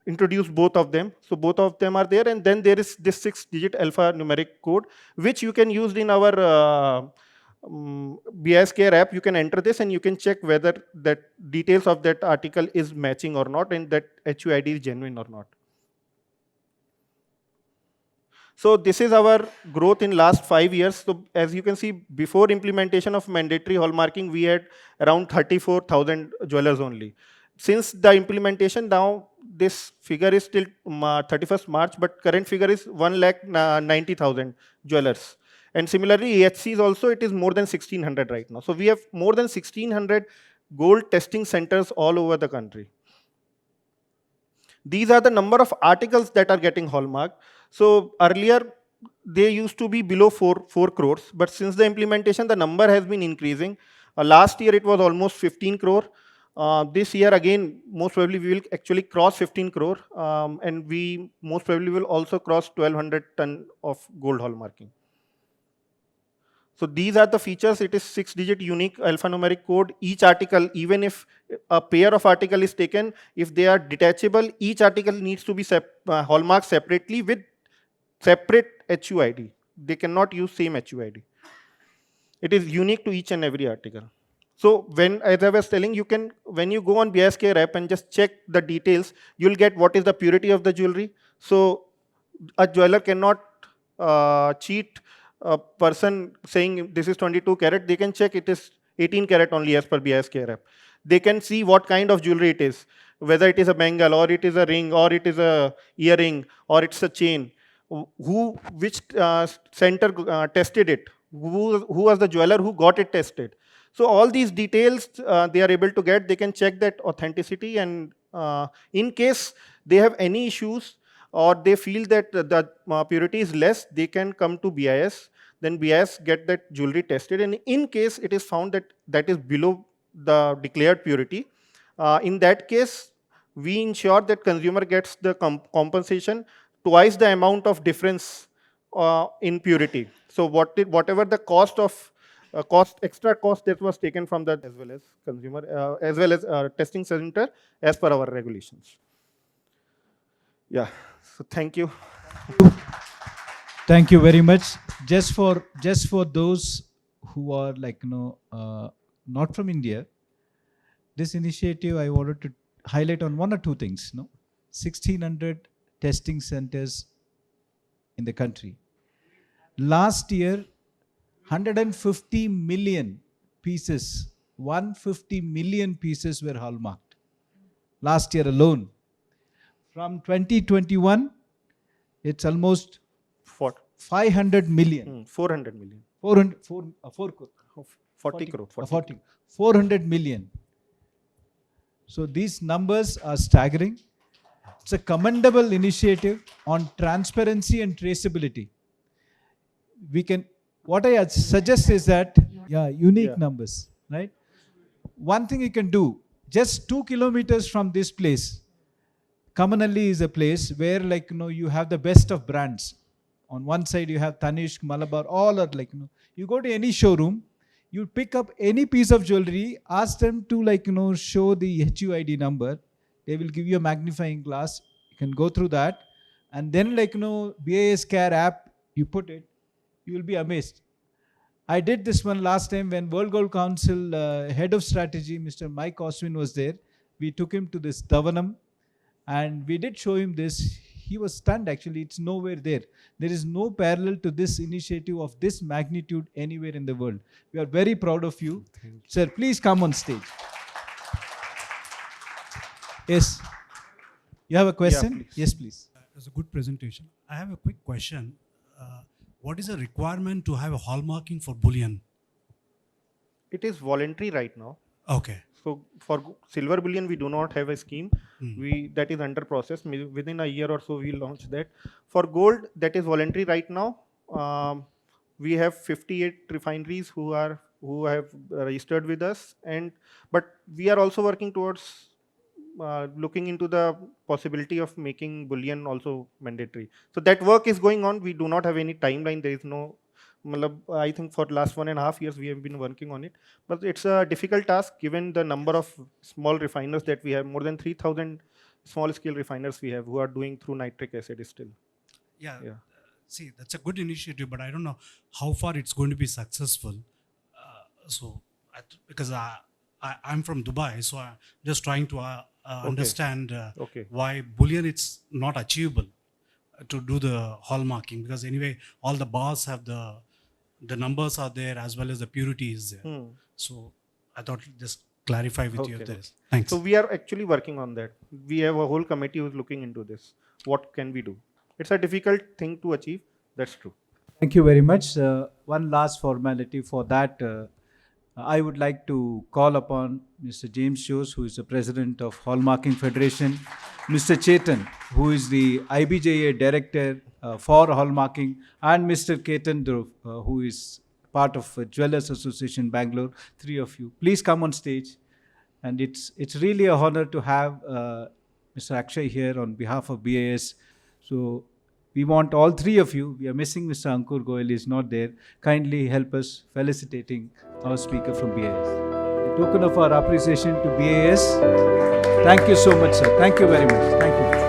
introduced both of them. So both of them are there. And then there is this 6-digit alphanumeric code, which you can use in our BIS Care app, you can enter this and you can check whether that details of that article is matching or not and that HUID is genuine or not. So this is our growth in last 5 years. So as you can see, before implementation of mandatory hallmarking, we had around 34,000 jewelers only. Since the implementation, now this figure is still 31st March, but current figure is 1,90,000 jewelers. And similarly, AHCs also, it is more than 1,600 right now. So we have more than 1,600 gold testing centers all over the country. These are the number of articles that are getting hallmarked. So earlier, they used to be below 4 crores, but since the implementation, the number has been increasing. Last year, it was almost 15 crore. This year, again, most probably we will actually cross 15 crore, and we most probably will also cross 1,200 ton of gold hallmarking. So these are the features. It is 6-digit unique alphanumeric code. Each article, even if a pair of article is taken, if they are detachable, each article needs to be hallmarked separately with separate HUID. They cannot use same HUID. It is unique to each and every article. So when, as I was telling, you can, when you go on BIS Care app and just check the details, you'll get what is the purity of the jewelry. So a jeweler cannot cheat a person saying this is 22 karat. They can check it is 18 karat only as per BIS Care app. They can see what kind of jewelry it is, whether it is a bangle or it is a ring or it is a earring or it's a chain. Which center tested it? Who was the jeweler who got it tested? So all these details they are able to get. They can check that authenticity, and in case they have any issues or they feel that the purity is less, they can come to BIS. Then BIS get that jewelry tested, and in case it is found that that is below the declared purity, in that case, we ensure that consumer gets the compensation twice the amount of difference in purity. So whatever the cost of extra cost that was taken from that, as well as consumer, as well as testing center, as per our regulations. Yeah. So thank you. Thank you very much. Just for those who are like not from India, this initiative I wanted to highlight on one or two things. 1,600 testing centers in the country. Last year, 150 million pieces, 150 million pieces were hallmarked. Last year alone. From 2021, it's almost 500 million. 400 million. 40 crore. 400 million. So these numbers are staggering. It's a commendable initiative on transparency and traceability. What I suggest is that, unique numbers, right? One thing you can do, just 2 kilometers from this place, Kamanalli is a place where you have the best of brands. On one side you have Tanishq, Malabar, all are you go to any showroom, you pick up any piece of jewelry, ask them to show the HUID number. They will give you a magnifying glass. You can go through that. And then BIS Care app, you put it, you will be amazed. I did this one last time when World Gold Council head of strategy, Mr. Mike Oswin was there. We took him to this Davanam and we did show him this. He was stunned actually. It's nowhere there. There is no parallel to this initiative of this magnitude anywhere in the world. We are very proud of you. Sir, please come on stage. Yes. You have a question? Please. Yes, please. It was a good presentation. I have a quick question. What is the requirement to have a hallmarking for bullion? It is voluntary right now. Okay. So for silver bullion, we do not have a scheme. That is under process. Within a year or so, we'll launch that. For gold, that is voluntary right now. We have 58 refineries who have registered with us, but we are also working towards looking into the possibility of making bullion also mandatory. So that work is going on. We do not have any timeline. There is no, I think for the last 1.5 years we have been working on it. But it's a difficult task given the number of small refiners that we have. More than 3,000 small scale refiners we have who are doing through nitric acid still. Yeah. See, that's a good initiative, but I don't know how far it's going to be successful. So, because I'm from Dubai, so I'm just trying to understand why Boolean it's not achievable to do the hallmarking, because anyway all the bars have the numbers are there as well as the purity is there. So I thought just clarify with you if there is. Thanks. So we are actually working on that. We have a whole committee who's looking into this. What can we do? It's a difficult thing to achieve. That's true. Thank you very much. One last formality for that. I would like to call upon Mr. James Shoes, who is the president of Hallmarking Federation, Mr. Chetan, who is the IBJA director for Hallmarking, and Mr. Ketan Dhruv, who is part of Jewelers Association Bangalore. Three of you, please come on stage. And it's really a honor to have Mr. Akshay here on behalf of BIS. So we want all three of you. We are missing Mr. Ankur Goyal, is not there. Kindly help us felicitating our speaker from BIS. A token of our appreciation to BIS. Thank you so much, sir. Thank you very much. Thank you.